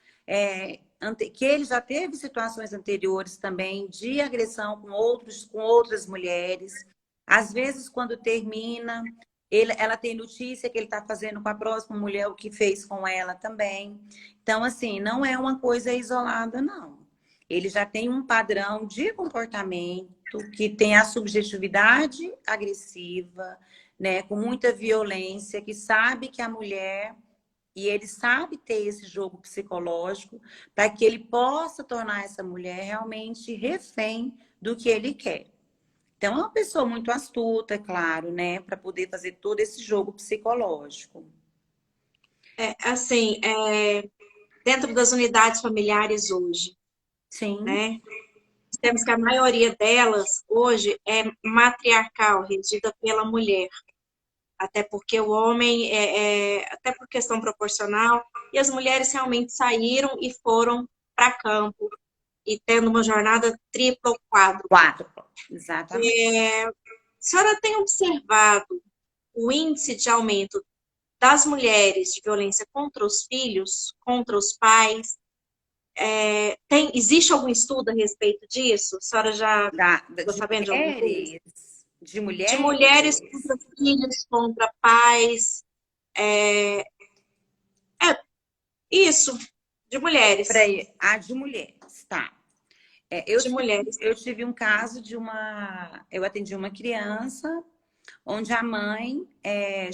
S2: que ele já teve situações anteriores também de agressão com outras mulheres. Às vezes, quando termina, ela tem notícia que ele está fazendo com a próxima mulher o que fez com ela também. Então, assim, não é uma coisa isolada, não. Ele já tem um padrão de comportamento que tem a subjetividade agressiva, né, com muita violência, que sabe que a mulher, e ele sabe ter esse jogo psicológico para que ele possa tornar essa mulher realmente refém do que ele quer. Então, é uma pessoa muito astuta, é claro, né, para poder fazer todo esse jogo psicológico.
S1: Assim, dentro das unidades familiares hoje,
S2: Sim,
S1: né? Temos que a maioria delas hoje é matriarcal, regida pela mulher. Até porque o homem, até por questão proporcional, e as mulheres realmente saíram e foram para campo, e tendo uma jornada tripla ou quádrupla.
S2: quatro, exatamente.
S1: A senhora tem observado o índice de aumento das mulheres de violência contra os filhos, contra os pais? Existe algum estudo a respeito disso? A senhora já ficou
S2: De
S1: sabendo de alguma coisa?
S2: mulheres, de
S1: De
S2: mulheres.
S1: mulheres contra filhos, contra pais. É, isso, de mulheres.
S2: De mulheres, tá.
S1: De mulheres.
S2: Eu tive um caso eu atendi uma criança onde a mãe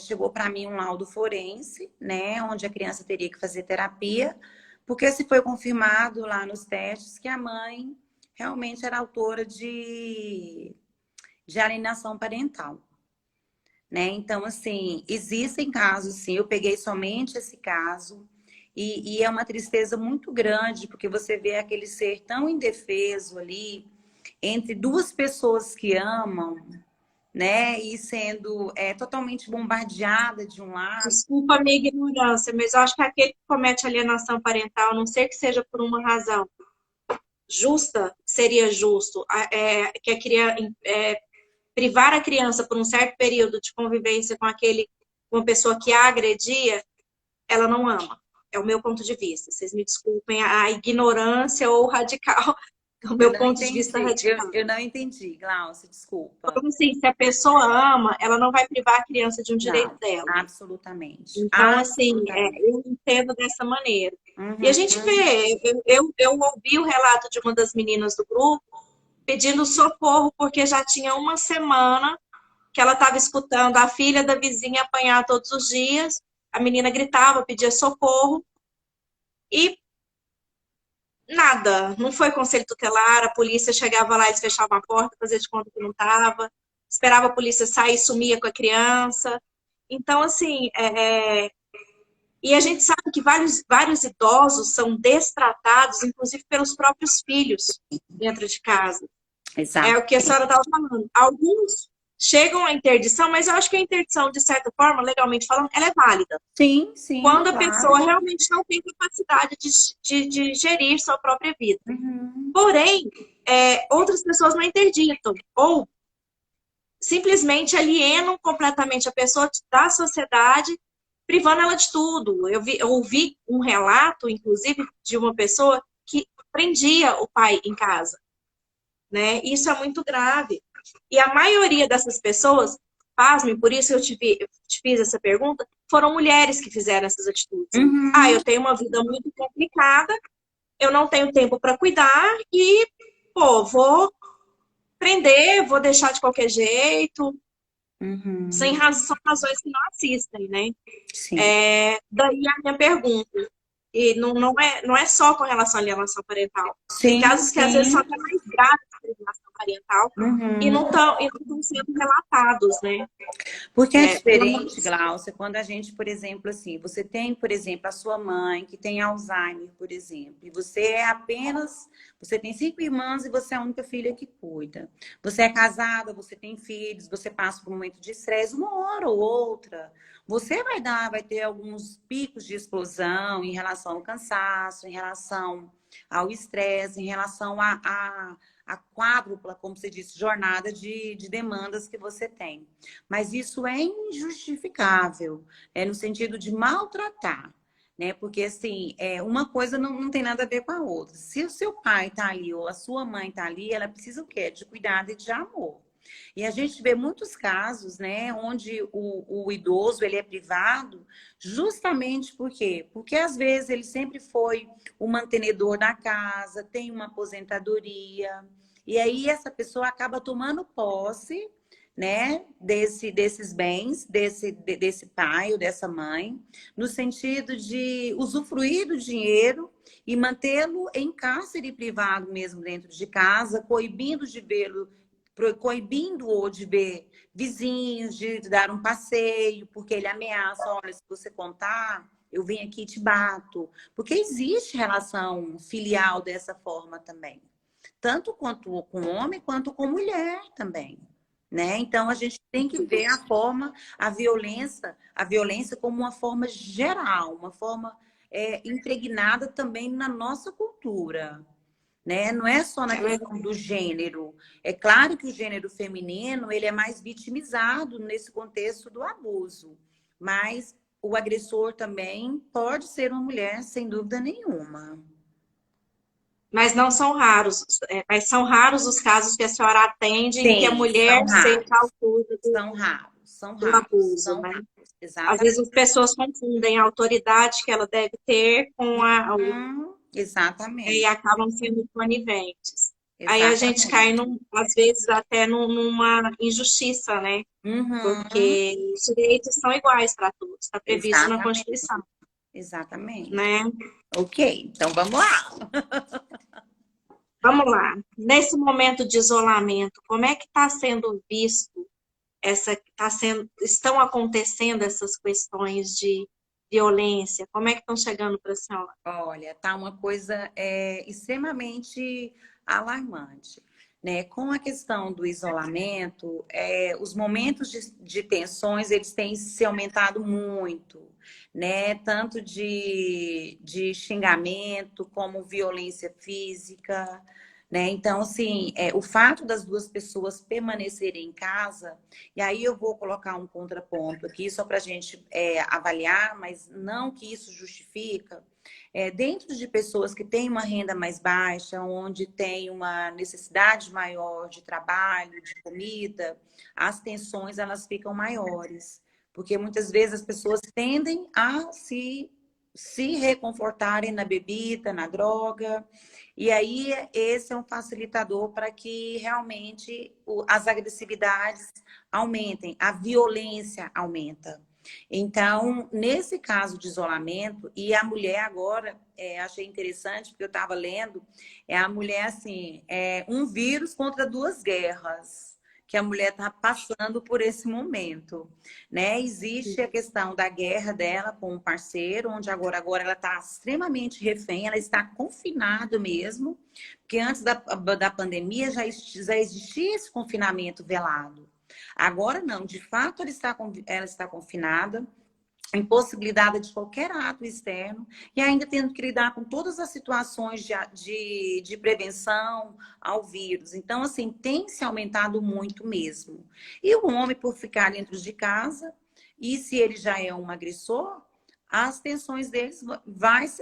S2: chegou para mim um laudo forense, né, onde a criança teria que fazer terapia, porque se foi confirmado lá nos testes que a mãe realmente era autora de alienação parental, né? Então, assim, existem casos, sim, eu peguei somente esse caso, e é uma tristeza muito grande, porque você vê aquele ser tão indefeso ali, entre duas pessoas que amam, né? E sendo totalmente bombardeada de um lado.
S1: Desculpa a minha ignorância, mas eu acho que aquele que comete alienação parental, a não ser que seja por uma razão justa, seria justo, que privar a criança por um certo período de convivência com uma pessoa que a agredia, ela não ama. É o meu ponto de vista. Vocês me desculpem a ignorância ou radical, o
S2: Eu
S1: meu
S2: não
S1: ponto de vista
S2: entendi.
S1: radical.
S2: Eu não entendi, Glaucia, desculpa.
S1: Como assim, se a pessoa ama, ela não vai privar a criança de um direito
S2: Não,
S1: dela.
S2: absolutamente.
S1: Então, assim,
S2: Absolutamente.
S1: eu entendo dessa maneira. E a
S2: Uhum.
S1: gente vê, eu ouvi o relato de uma das meninas do grupo pedindo socorro porque já tinha uma semana que ela estava escutando a filha da vizinha apanhar todos os dias. A menina gritava, pedia socorro e nada. Não foi conselho tutelar, a polícia chegava lá, eles fechavam a porta, fazia de conta que não estava, esperava a polícia sair e sumia com a criança. Então, assim, e a gente sabe que vários idosos são destratados, inclusive pelos próprios filhos, dentro de casa. É
S2: Exato.
S1: o que a senhora estava falando. Alguns chegam à interdição, mas eu acho que a interdição, de certa forma, legalmente falando, ela é válida.
S2: Sim, sim,
S1: Quando a pessoa
S2: claro.
S1: realmente não tem capacidade de gerir sua própria vida.
S2: Uhum.
S1: Porém, outras pessoas não interditam. Ou simplesmente alienam completamente a pessoa da sociedade, privando ela de tudo. Eu ouvi um relato, inclusive, de uma pessoa que prendia o pai em casa, né? Isso é muito grave. E a maioria dessas pessoas, pasmem, por isso eu te fiz essa pergunta, foram mulheres que fizeram essas atitudes. Ah,
S2: Uhum.
S1: eu tenho uma vida muito complicada, eu não tenho tempo para cuidar e, pô, vou prender, vou deixar de qualquer jeito,
S2: Uhum.
S1: são razões que não assistem, né?
S2: Sim.
S1: Daí a minha pergunta, e não é só com relação à alienação parental. Tem
S2: Sim,
S1: casos que às vezes são
S2: sim.
S1: até mais graves que a alienação parental e
S2: Uhum.
S1: não estão sendo relatados, né?
S2: Porque é
S1: Pelo
S2: diferente,
S1: menos.
S2: Glaucia, quando a gente, por exemplo, assim, você tem, por exemplo, a sua mãe que tem Alzheimer, por exemplo, e você tem 5 irmãs e você é a única filha que cuida. Você é casada, você tem filhos, você passa por um momento de estresse, uma hora ou outra, você vai ter alguns picos de explosão em relação ao cansaço, em relação ao estresse, em relação a quádrupla, como você disse, jornada de demandas que você tem. Mas isso é injustificável, no sentido de maltratar, né? Porque, assim, uma coisa não tem nada a ver com a outra. Se o seu pai está ali ou a sua mãe está ali, ela precisa o quê? De cuidado e de amor. E a gente vê muitos casos, né, onde o idoso ele é privado justamente por quê? Porque às vezes ele sempre foi o mantenedor da casa, tem uma aposentadoria, e aí essa pessoa acaba tomando posse, né, desses bens, desse pai ou dessa mãe, no sentido de usufruir do dinheiro e mantê-lo em cárcere privado mesmo dentro de casa, coibindo-o de ver vizinhos, de dar um passeio, porque ele ameaça, olha, se você contar, eu venho aqui e te bato. Porque existe relação filial dessa forma também. Tanto quanto com homem, quanto com mulher também. Né? Então a gente tem que ver a violência como uma forma geral, uma forma impregnada também na nossa cultura, né? Não é só na
S1: É
S2: questão do gênero. É claro que o gênero feminino ele é mais vitimizado nesse contexto do abuso, mas o agressor também pode ser uma mulher, sem dúvida nenhuma.
S1: Mas não são raros, mas são raros os casos que a senhora atende em que a
S2: Sim,
S1: mulher seja a autora
S2: são
S1: do
S2: raros,
S1: abuso,
S2: são
S1: né?
S2: raros.
S1: Às
S2: Exatamente.
S1: vezes as pessoas confundem a autoridade que ela deve ter e
S2: Exatamente.
S1: acabam sendo coniventes. Aí a gente cai,
S2: Exatamente.
S1: às vezes, até numa injustiça, né?
S2: Uhum.
S1: Porque os direitos são iguais para todos, está previsto na
S2: Exatamente.
S1: Constituição,
S2: Exatamente.
S1: né?
S2: Ok, então vamos lá.
S1: Vamos lá. Nesse momento de isolamento, como é que está sendo visto estão acontecendo essas questões de violência? Como é que estão chegando para a senhora?
S2: Olha, tá uma coisa extremamente alarmante. né? Com a questão do isolamento, os momentos de tensões, eles têm se aumentado muito, né? Tanto de xingamento como violência física, né? Então, assim, o fato das duas pessoas permanecerem em casa, e aí eu vou colocar um contraponto aqui só para a gente avaliar, mas não que isso justifica. Dentro de pessoas que têm uma renda mais baixa, onde tem uma necessidade maior de trabalho, de comida, as tensões elas ficam maiores, porque muitas vezes as pessoas tendem a se reconfortarem na bebida, na droga, e aí esse é um facilitador para que realmente as agressividades aumentem, a violência aumenta. Então, nesse caso de isolamento, e a mulher agora, achei interessante, porque eu estava lendo, a mulher, assim, um vírus contra duas guerras, que a mulher está passando por esse momento, né? Existe a questão da guerra dela com o parceiro, onde agora ela está extremamente refém, ela está confinada mesmo, porque antes da pandemia já existia esse confinamento velado. Agora não, de fato ela está confinada, impossibilitada de qualquer ato externo e ainda tendo que lidar com todas as situações de prevenção ao vírus. Então, assim, tem se aumentado muito mesmo. E o homem, por ficar dentro de casa, e se ele já é um agressor, as tensões deles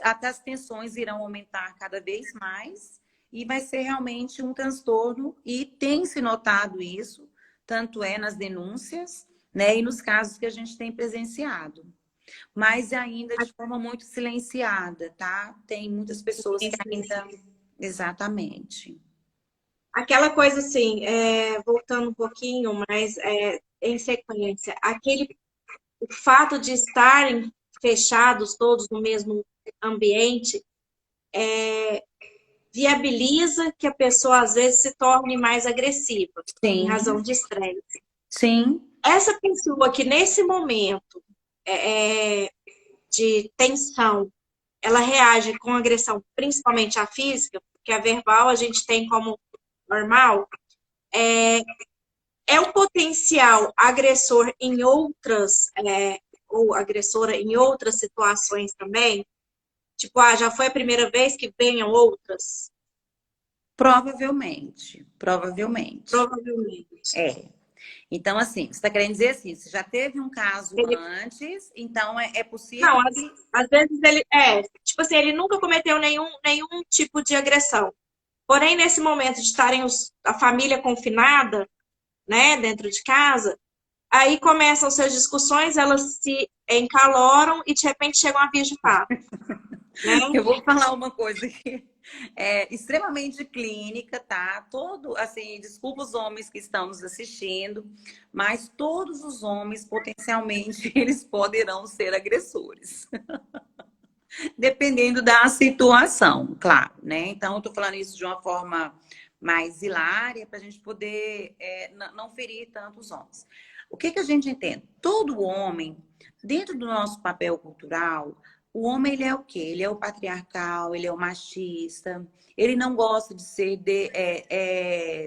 S2: até as tensões irão aumentar cada vez mais e vai ser realmente um transtorno e tem se notado isso, tanto nas denúncias, né, e nos casos que a gente tem presenciado. Mas ainda de forma muito silenciada, tá? Tem muitas pessoas que ainda... Exatamente.
S1: Aquela coisa assim, voltando um pouquinho, mas em sequência, o fato de estarem fechados todos no mesmo ambiente viabiliza que a pessoa às vezes se torne mais agressiva, em razão
S2: Sim,
S1: de estresse.
S2: sim,
S1: Essa pessoa que nesse momento de tensão, ela reage com agressão, principalmente a física, porque a verbal a gente tem como normal, é o potencial agressor em outras, ou agressora em outras situações também? Tipo, já foi a primeira vez que venham outras?
S2: provavelmente. Provavelmente.
S1: Provavelmente.
S2: É. Então, assim, você está querendo dizer assim, se já teve um caso antes, então é possível
S1: Não,
S2: que...
S1: às vezes ele tipo assim, ele nunca cometeu nenhum tipo de agressão. Porém, nesse momento de estarem a família confinada, né, dentro de casa, aí começam essas discussões, elas se encaloram e de repente chegam a vias de fato, né?
S2: Eu vou falar uma coisa que é extremamente clínica, tá? Assim, desculpa os homens que estão nos assistindo, mas todos os homens, potencialmente, eles poderão ser agressores. Dependendo da situação, claro, né? Então, eu tô falando isso de uma forma mais hilária, para a gente poder não ferir tantos homens. O que a gente entende? Todo homem, dentro do nosso papel cultural, o homem, ele é o quê? Ele é o patriarcal, ele é o machista, ele não gosta de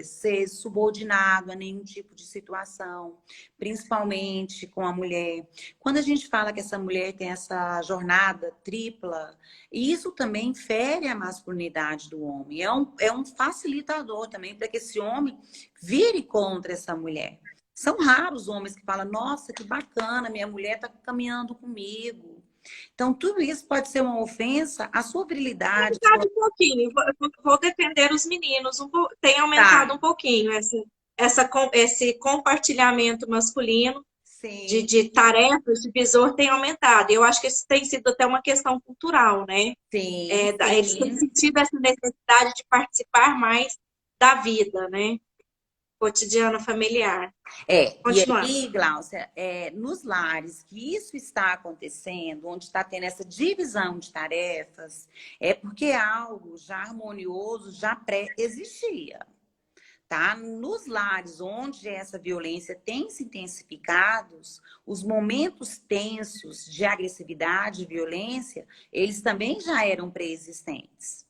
S2: ser subordinado a nenhum tipo de situação, principalmente com a mulher. Quando a gente fala que essa mulher tem essa jornada tripla, isso também fere a masculinidade do homem. É um facilitador também para que esse homem vire contra essa mulher. São raros os homens que falam, nossa, que bacana, minha mulher está caminhando comigo. Então, tudo isso pode ser uma ofensa à sua virilidade.
S1: Aumentado um pouquinho, vou defender os meninos, tem aumentado
S2: Tá,
S1: um pouquinho esse compartilhamento masculino
S2: sim,
S1: de tarefas, de visor tem aumentado. Eu acho que isso tem sido até uma questão cultural, né?
S2: sim,
S1: Eles têm
S2: sim.
S1: sentido essa necessidade de participar mais da vida, né? Cotidiana familiar.
S2: E
S1: Continuando.
S2: aí, Gláucia, nos lares que isso está acontecendo, onde está tendo essa divisão de tarefas, é porque algo já harmonioso já pré-existia, tá? Nos lares onde essa violência tem se intensificado, os momentos tensos de agressividade e violência, eles também já eram pré-existentes.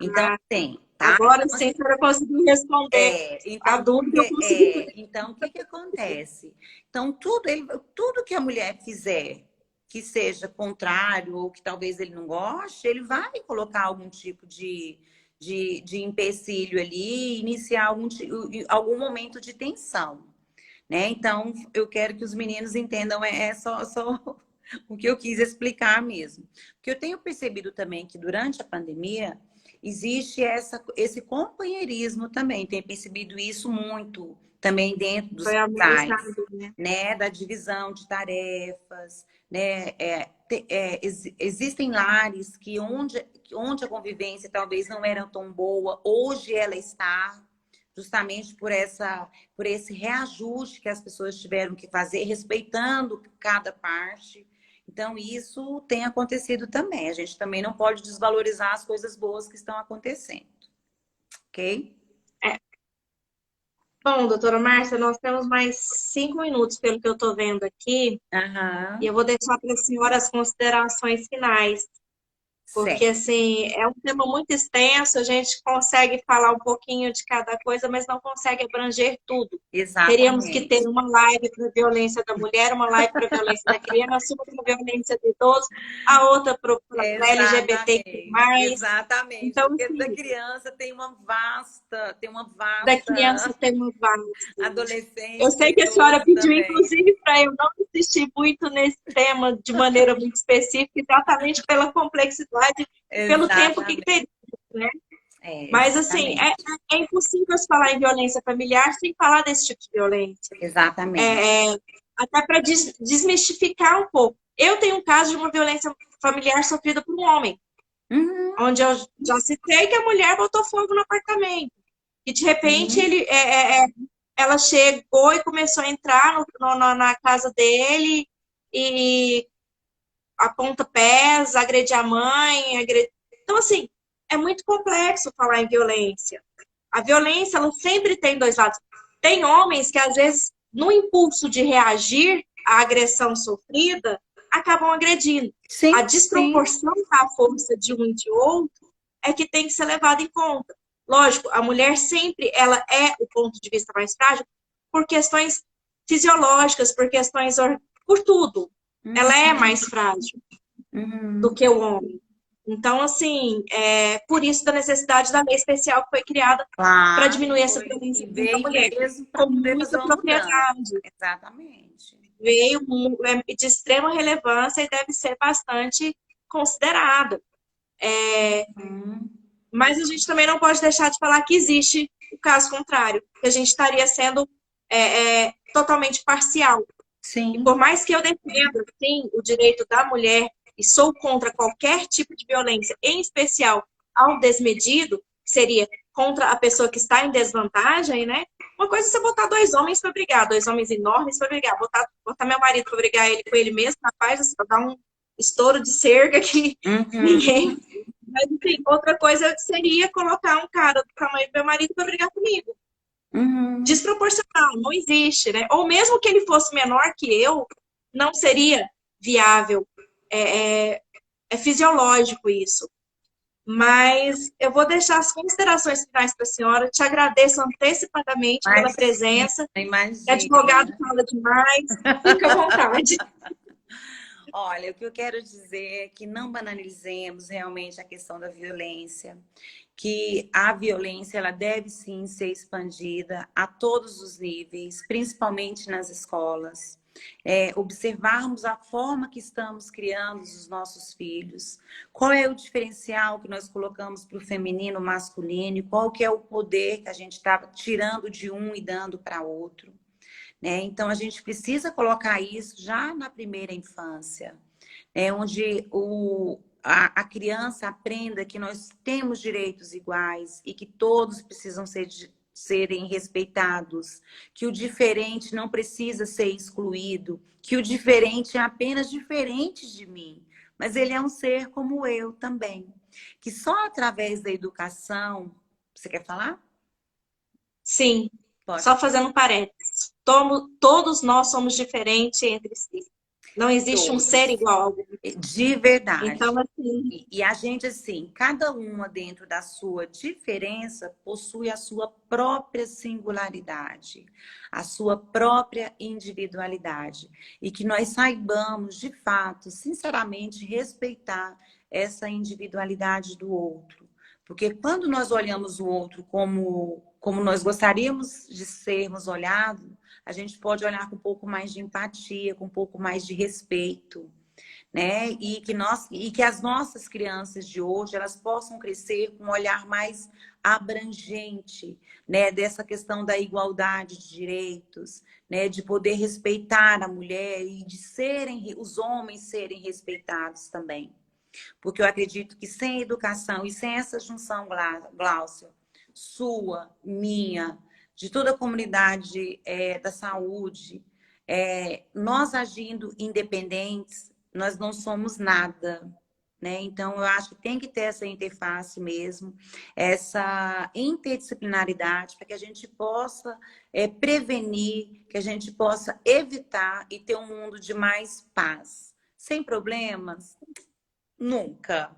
S2: Então,
S1: Ah,
S2: tem, tá?
S1: agora
S2: Então,
S1: sim, a senhora conseguiu responder a
S2: então,
S1: dúvida, eu consegui.
S2: então, o que que acontece? Então, tudo que a mulher fizer que seja contrário ou que talvez ele não goste, ele vai colocar algum tipo de empecilho ali, iniciar algum momento de tensão, né? Então, eu quero que os meninos entendam, só o que eu quis explicar mesmo. Porque eu tenho percebido também que durante a pandemia existe esse companheirismo também. Tenho percebido isso muito também dentro dos
S1: Foi
S2: casais,
S1: amenizado, né?
S2: né? Da divisão de tarefas, né? Existem lares que onde a convivência talvez não era tão boa, hoje ela está, justamente por esse reajuste que as pessoas tiveram que fazer, respeitando cada parte. Então, isso tem acontecido também. A gente também não pode desvalorizar as coisas boas que estão acontecendo, ok?
S1: É. Bom, doutora Márcia, nós temos mais 5 minutos, pelo que eu estou vendo aqui, e eu
S2: Aham,
S1: vou deixar para a senhora as considerações finais. Porque,
S2: certo.
S1: assim, é um tema muito extenso, a gente consegue falar um pouquinho de cada coisa, mas não consegue abranger tudo. Teríamos que ter
S2: Exatamente.
S1: uma live para a violência da mulher, uma live para a violência da criança, uma para a violência do idoso, a outra para a
S2: Exatamente,
S1: LGBTQ+.
S2: exatamente.
S1: Então,
S2: Porque da
S1: assim,
S2: criança tem uma
S1: da criança
S2: vasta
S1: tem uma várias. Eu
S2: adolescente,
S1: sei
S2: do
S1: que a senhora
S2: idoso
S1: pediu,
S2: também.
S1: inclusive, para eu não insistir muito nesse tema de maneira muito específica, exatamente pela complexidade e pelo tempo que
S2: Exatamente.
S1: teria, né? Mas, assim,
S2: Exatamente.
S1: é impossível se falar em violência familiar sem falar desse tipo de violência.
S2: Exatamente.
S1: É, até para desmistificar um pouco. Eu tenho um caso de uma violência familiar sofrida por um homem,
S2: Uhum,
S1: onde eu já citei que a mulher botou fogo no apartamento. E, de repente,
S2: sim,
S1: ela chegou e começou a entrar na casa dele e aponta pés, agride a mãe. Então, assim, é muito complexo falar em violência. A violência, ela sempre tem dois lados. Tem homens que, às vezes, no impulso de reagir à agressão sofrida, acabam agredindo. A
S2: sim, sim.
S1: desproporção da força de um e de outro é que tem que ser levada em conta. Lógico, a mulher sempre ela é o ponto de vista mais frágil por questões fisiológicas, por questões por tudo. Ela é
S2: Uhum,
S1: mais frágil do
S2: uhum.
S1: que o homem. Então, assim, por isso da necessidade da lei especial que foi criada para
S2: Claro,
S1: diminuir essa
S2: foi, e
S1: violência contra a
S2: veio
S1: mulher.
S2: mesmo para
S1: Com
S2: poder fazer
S1: muita
S2: uma mudança.
S1: propriedade.
S2: Exatamente.
S1: Veio de extrema relevância e deve ser bastante considerada.
S2: Uhum.
S1: Mas a gente também não pode deixar de falar que existe o caso contrário, que a gente estaria sendo totalmente parcial. E por
S2: Sim,
S1: mais que eu defenda, sim, o direito da mulher e sou contra qualquer tipo de violência, em especial ao desmedido, que seria contra a pessoa que está em desvantagem, né? Uma coisa é você botar dois homens para brigar, dois homens enormes para brigar, botar meu marido para brigar ele com ele mesmo, rapaz, você vai dar um estouro de cerca que
S2: uhum.
S1: ninguém. Mas, enfim, outra coisa seria colocar um cara do tamanho do meu marido para brigar comigo.
S2: Uhum.
S1: Desproporcional, não existe, né? Ou mesmo que ele fosse menor que eu, não seria viável. É fisiológico isso. Mas eu vou deixar as considerações finais para a senhora. Te agradeço antecipadamente pela
S2: Imagina,
S1: presença. Advogado
S2: imagina.
S1: fala demais. Fica à vontade.
S2: Olha, o que eu quero dizer é que não banalizemos realmente a questão da violência, que a violência ela deve sim ser expandida a todos os níveis, principalmente nas escolas. Observarmos a forma que estamos criando os nossos filhos, qual é o diferencial que nós colocamos para o feminino, masculino, e qual que é o poder que a gente está tirando de um e dando para outro. Né? Então, a gente precisa colocar isso já na primeira infância, onde a criança aprenda que nós temos direitos iguais e que todos precisam serem respeitados, que o diferente não precisa ser excluído, que o diferente é apenas diferente de mim, mas ele é um ser como eu também. Que só através da educação... Você quer falar?
S1: Sim,
S2: Pode.
S1: só fazendo um parênteses. Todos nós somos diferentes entre si. Não existe um ser
S2: Todos.
S1: igual ao outro.
S2: De verdade.
S1: Então, assim,
S2: E a gente, assim, cada uma dentro da sua diferença possui a sua própria singularidade, a sua própria individualidade. E que nós saibamos, de fato, sinceramente, respeitar essa individualidade do outro. Porque quando nós olhamos o outro como nós gostaríamos de sermos olhados, a gente pode olhar com um pouco mais de empatia, com um pouco mais de respeito, né? E que as nossas crianças de hoje elas possam crescer com um olhar mais abrangente, né? Dessa questão da igualdade de direitos, né? De poder respeitar a mulher e de serem os homens serem respeitados também. Porque eu acredito que sem educação e sem essa junção, Gláucia, sua, minha, de toda a comunidade da saúde, nós agindo independentes, nós não somos nada, né? Então, eu acho que tem que ter essa interface mesmo, essa interdisciplinaridade, para que a gente possa prevenir, que a gente possa evitar e ter um mundo de mais paz. Sem problemas? Nunca.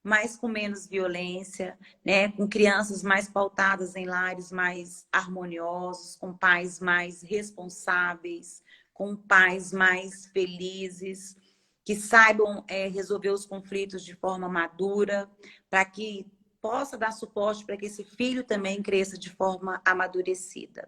S2: Mas com menos violência, né? Com crianças mais pautadas em lares mais harmoniosos, com pais mais responsáveis, com pais mais felizes, que saibam resolver os conflitos de forma madura, para que possa dar suporte para que esse filho também cresça de forma amadurecida.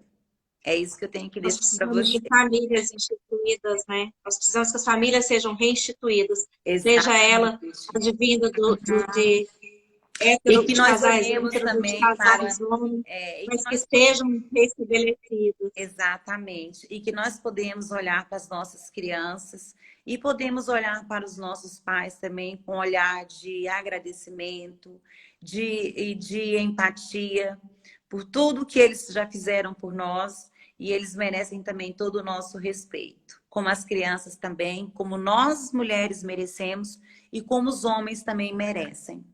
S2: É isso que eu tenho que
S1: nós
S2: deixar para
S1: precisamos
S2: você.
S1: de famílias instituídas, né? Nós precisamos que as famílias sejam reinstituídas, seja ela
S2: Exatamente.
S1: advinda de
S2: E
S1: hétero,
S2: que
S1: de
S2: nós
S1: casais
S2: olhemos
S1: héteros ou de
S2: também
S1: casais
S2: para.
S1: homens,
S2: E que
S1: mas que
S2: nós
S1: sejam restabelecidos.
S2: Exatamente. E que nós podemos olhar para as nossas crianças e podemos olhar para os nossos pais também com um olhar de agradecimento, de empatia por tudo que eles já fizeram por nós e eles merecem também todo o nosso respeito. Como as crianças também, como nós mulheres merecemos e como os homens também merecem.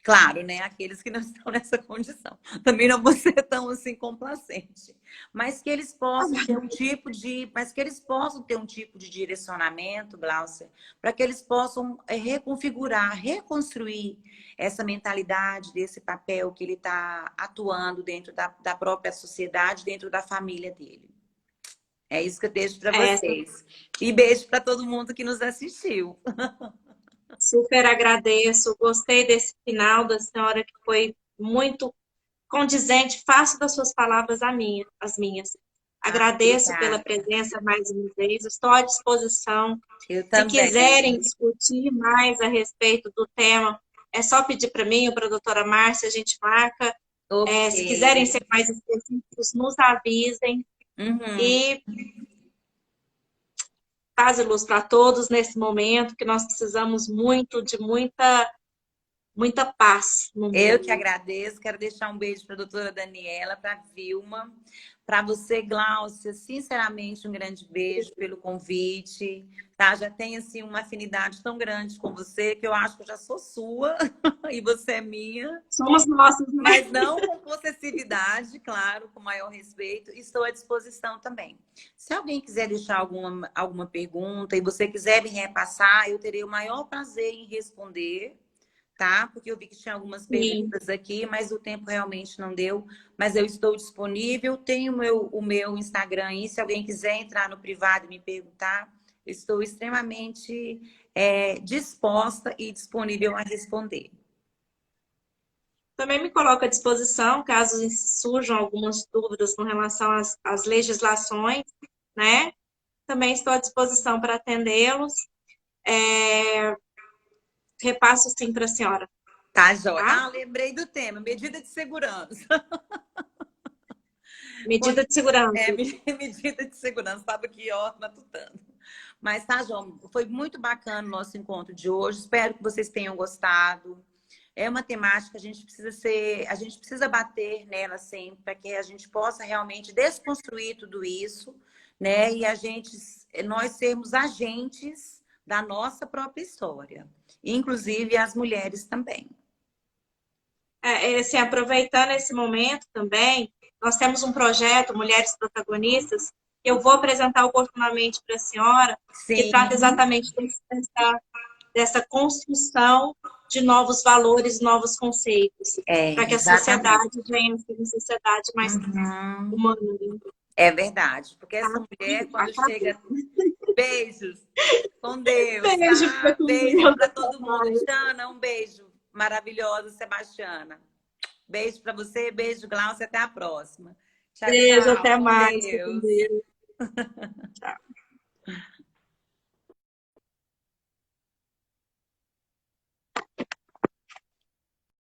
S2: Claro, né? Aqueles que não estão nessa condição. Também não vou ser tão assim complacente. Mas que eles possam ter um tipo de direcionamento, Gláucia, para que eles possam reconfigurar, reconstruir essa mentalidade desse papel que ele está atuando dentro da própria sociedade, dentro da família dele. É isso que eu deixo para
S1: Essa
S2: vocês. E beijo para todo mundo que nos assistiu.
S1: super agradeço, gostei desse final da senhora que foi muito condizente, faço das suas palavras as minhas. Agradeço pela
S2: Obrigada.
S1: presença mais uma vez, estou à disposição.
S2: Eu
S1: Se
S2: também.
S1: quiserem discutir mais a respeito do tema, é só pedir para mim ou para a doutora Márcia, a gente marca.
S2: Ok.
S1: Se quiserem ser mais específicos, nos avisem.
S2: Uhum.
S1: E paz e luz para todos nesse momento, que nós precisamos muito de muita paz no
S2: Eu
S1: mundo.
S2: que agradeço. Quero deixar um beijo para a doutora Daniela, para a Vilma, para você, Gláucia. Sinceramente, um grande beijo pelo convite. Tá? Já tenho assim, uma afinidade tão grande com você que eu acho que eu já sou sua e você é minha.
S1: Somos nossos, né?
S2: Mas não com possessividade, claro, com maior respeito. Estou à disposição também. Se alguém quiser deixar alguma pergunta e você quiser me repassar, eu terei o maior prazer em responder, tá? Porque eu vi que tinha algumas perguntas aqui, mas o tempo realmente não deu. Mas eu estou disponível. Tenho o meu Instagram aí. Se alguém quiser entrar no privado e me perguntar, eu estou extremamente disposta e disponível a responder.
S1: Também me coloco à disposição, caso surjam algumas dúvidas com relação às legislações, né? Também estou à disposição para atendê-los. Repasso sim para a senhora.
S2: Tá, joia.
S1: Tá?
S2: Lembrei do tema, medida de segurança.
S1: Medida de segurança.
S2: Medida de segurança. Estava aqui, ó, matutando. Mas tá, João, foi muito bacana o nosso encontro de hoje. Espero que vocês tenham gostado. É uma temática, a gente precisa bater nela sempre, para que a gente possa realmente desconstruir tudo isso, né? E nós sermos agentes da nossa própria história. Inclusive as mulheres também.
S1: Assim, aproveitando esse momento também, nós temos um projeto, Mulheres Protagonistas, eu vou apresentar oportunamente para a senhora, que
S2: Sim.
S1: trata exatamente dessa construção de novos valores, novos conceitos, para que a
S2: Exatamente.
S1: sociedade venha a ser uma sociedade mais
S2: Uhum.
S1: humana. Né?
S2: É verdade, porque
S1: Tá?
S2: essa mulher, quando
S1: Acabou.
S2: chega. Beijos, com Deus,
S1: Beijo, fica
S2: tá?
S1: com
S2: Beijo
S1: Deus.
S2: para
S1: Até
S2: todo mundo.
S1: mais.
S2: Jana, um beijo maravilhoso, Sebastiana. Beijo para você, beijo, Glaucia, até a próxima. Tchau,
S1: Beijo,
S2: tchau,
S1: até
S2: com
S1: mais. Fica com
S2: Deus.
S1: Deus. Tchau.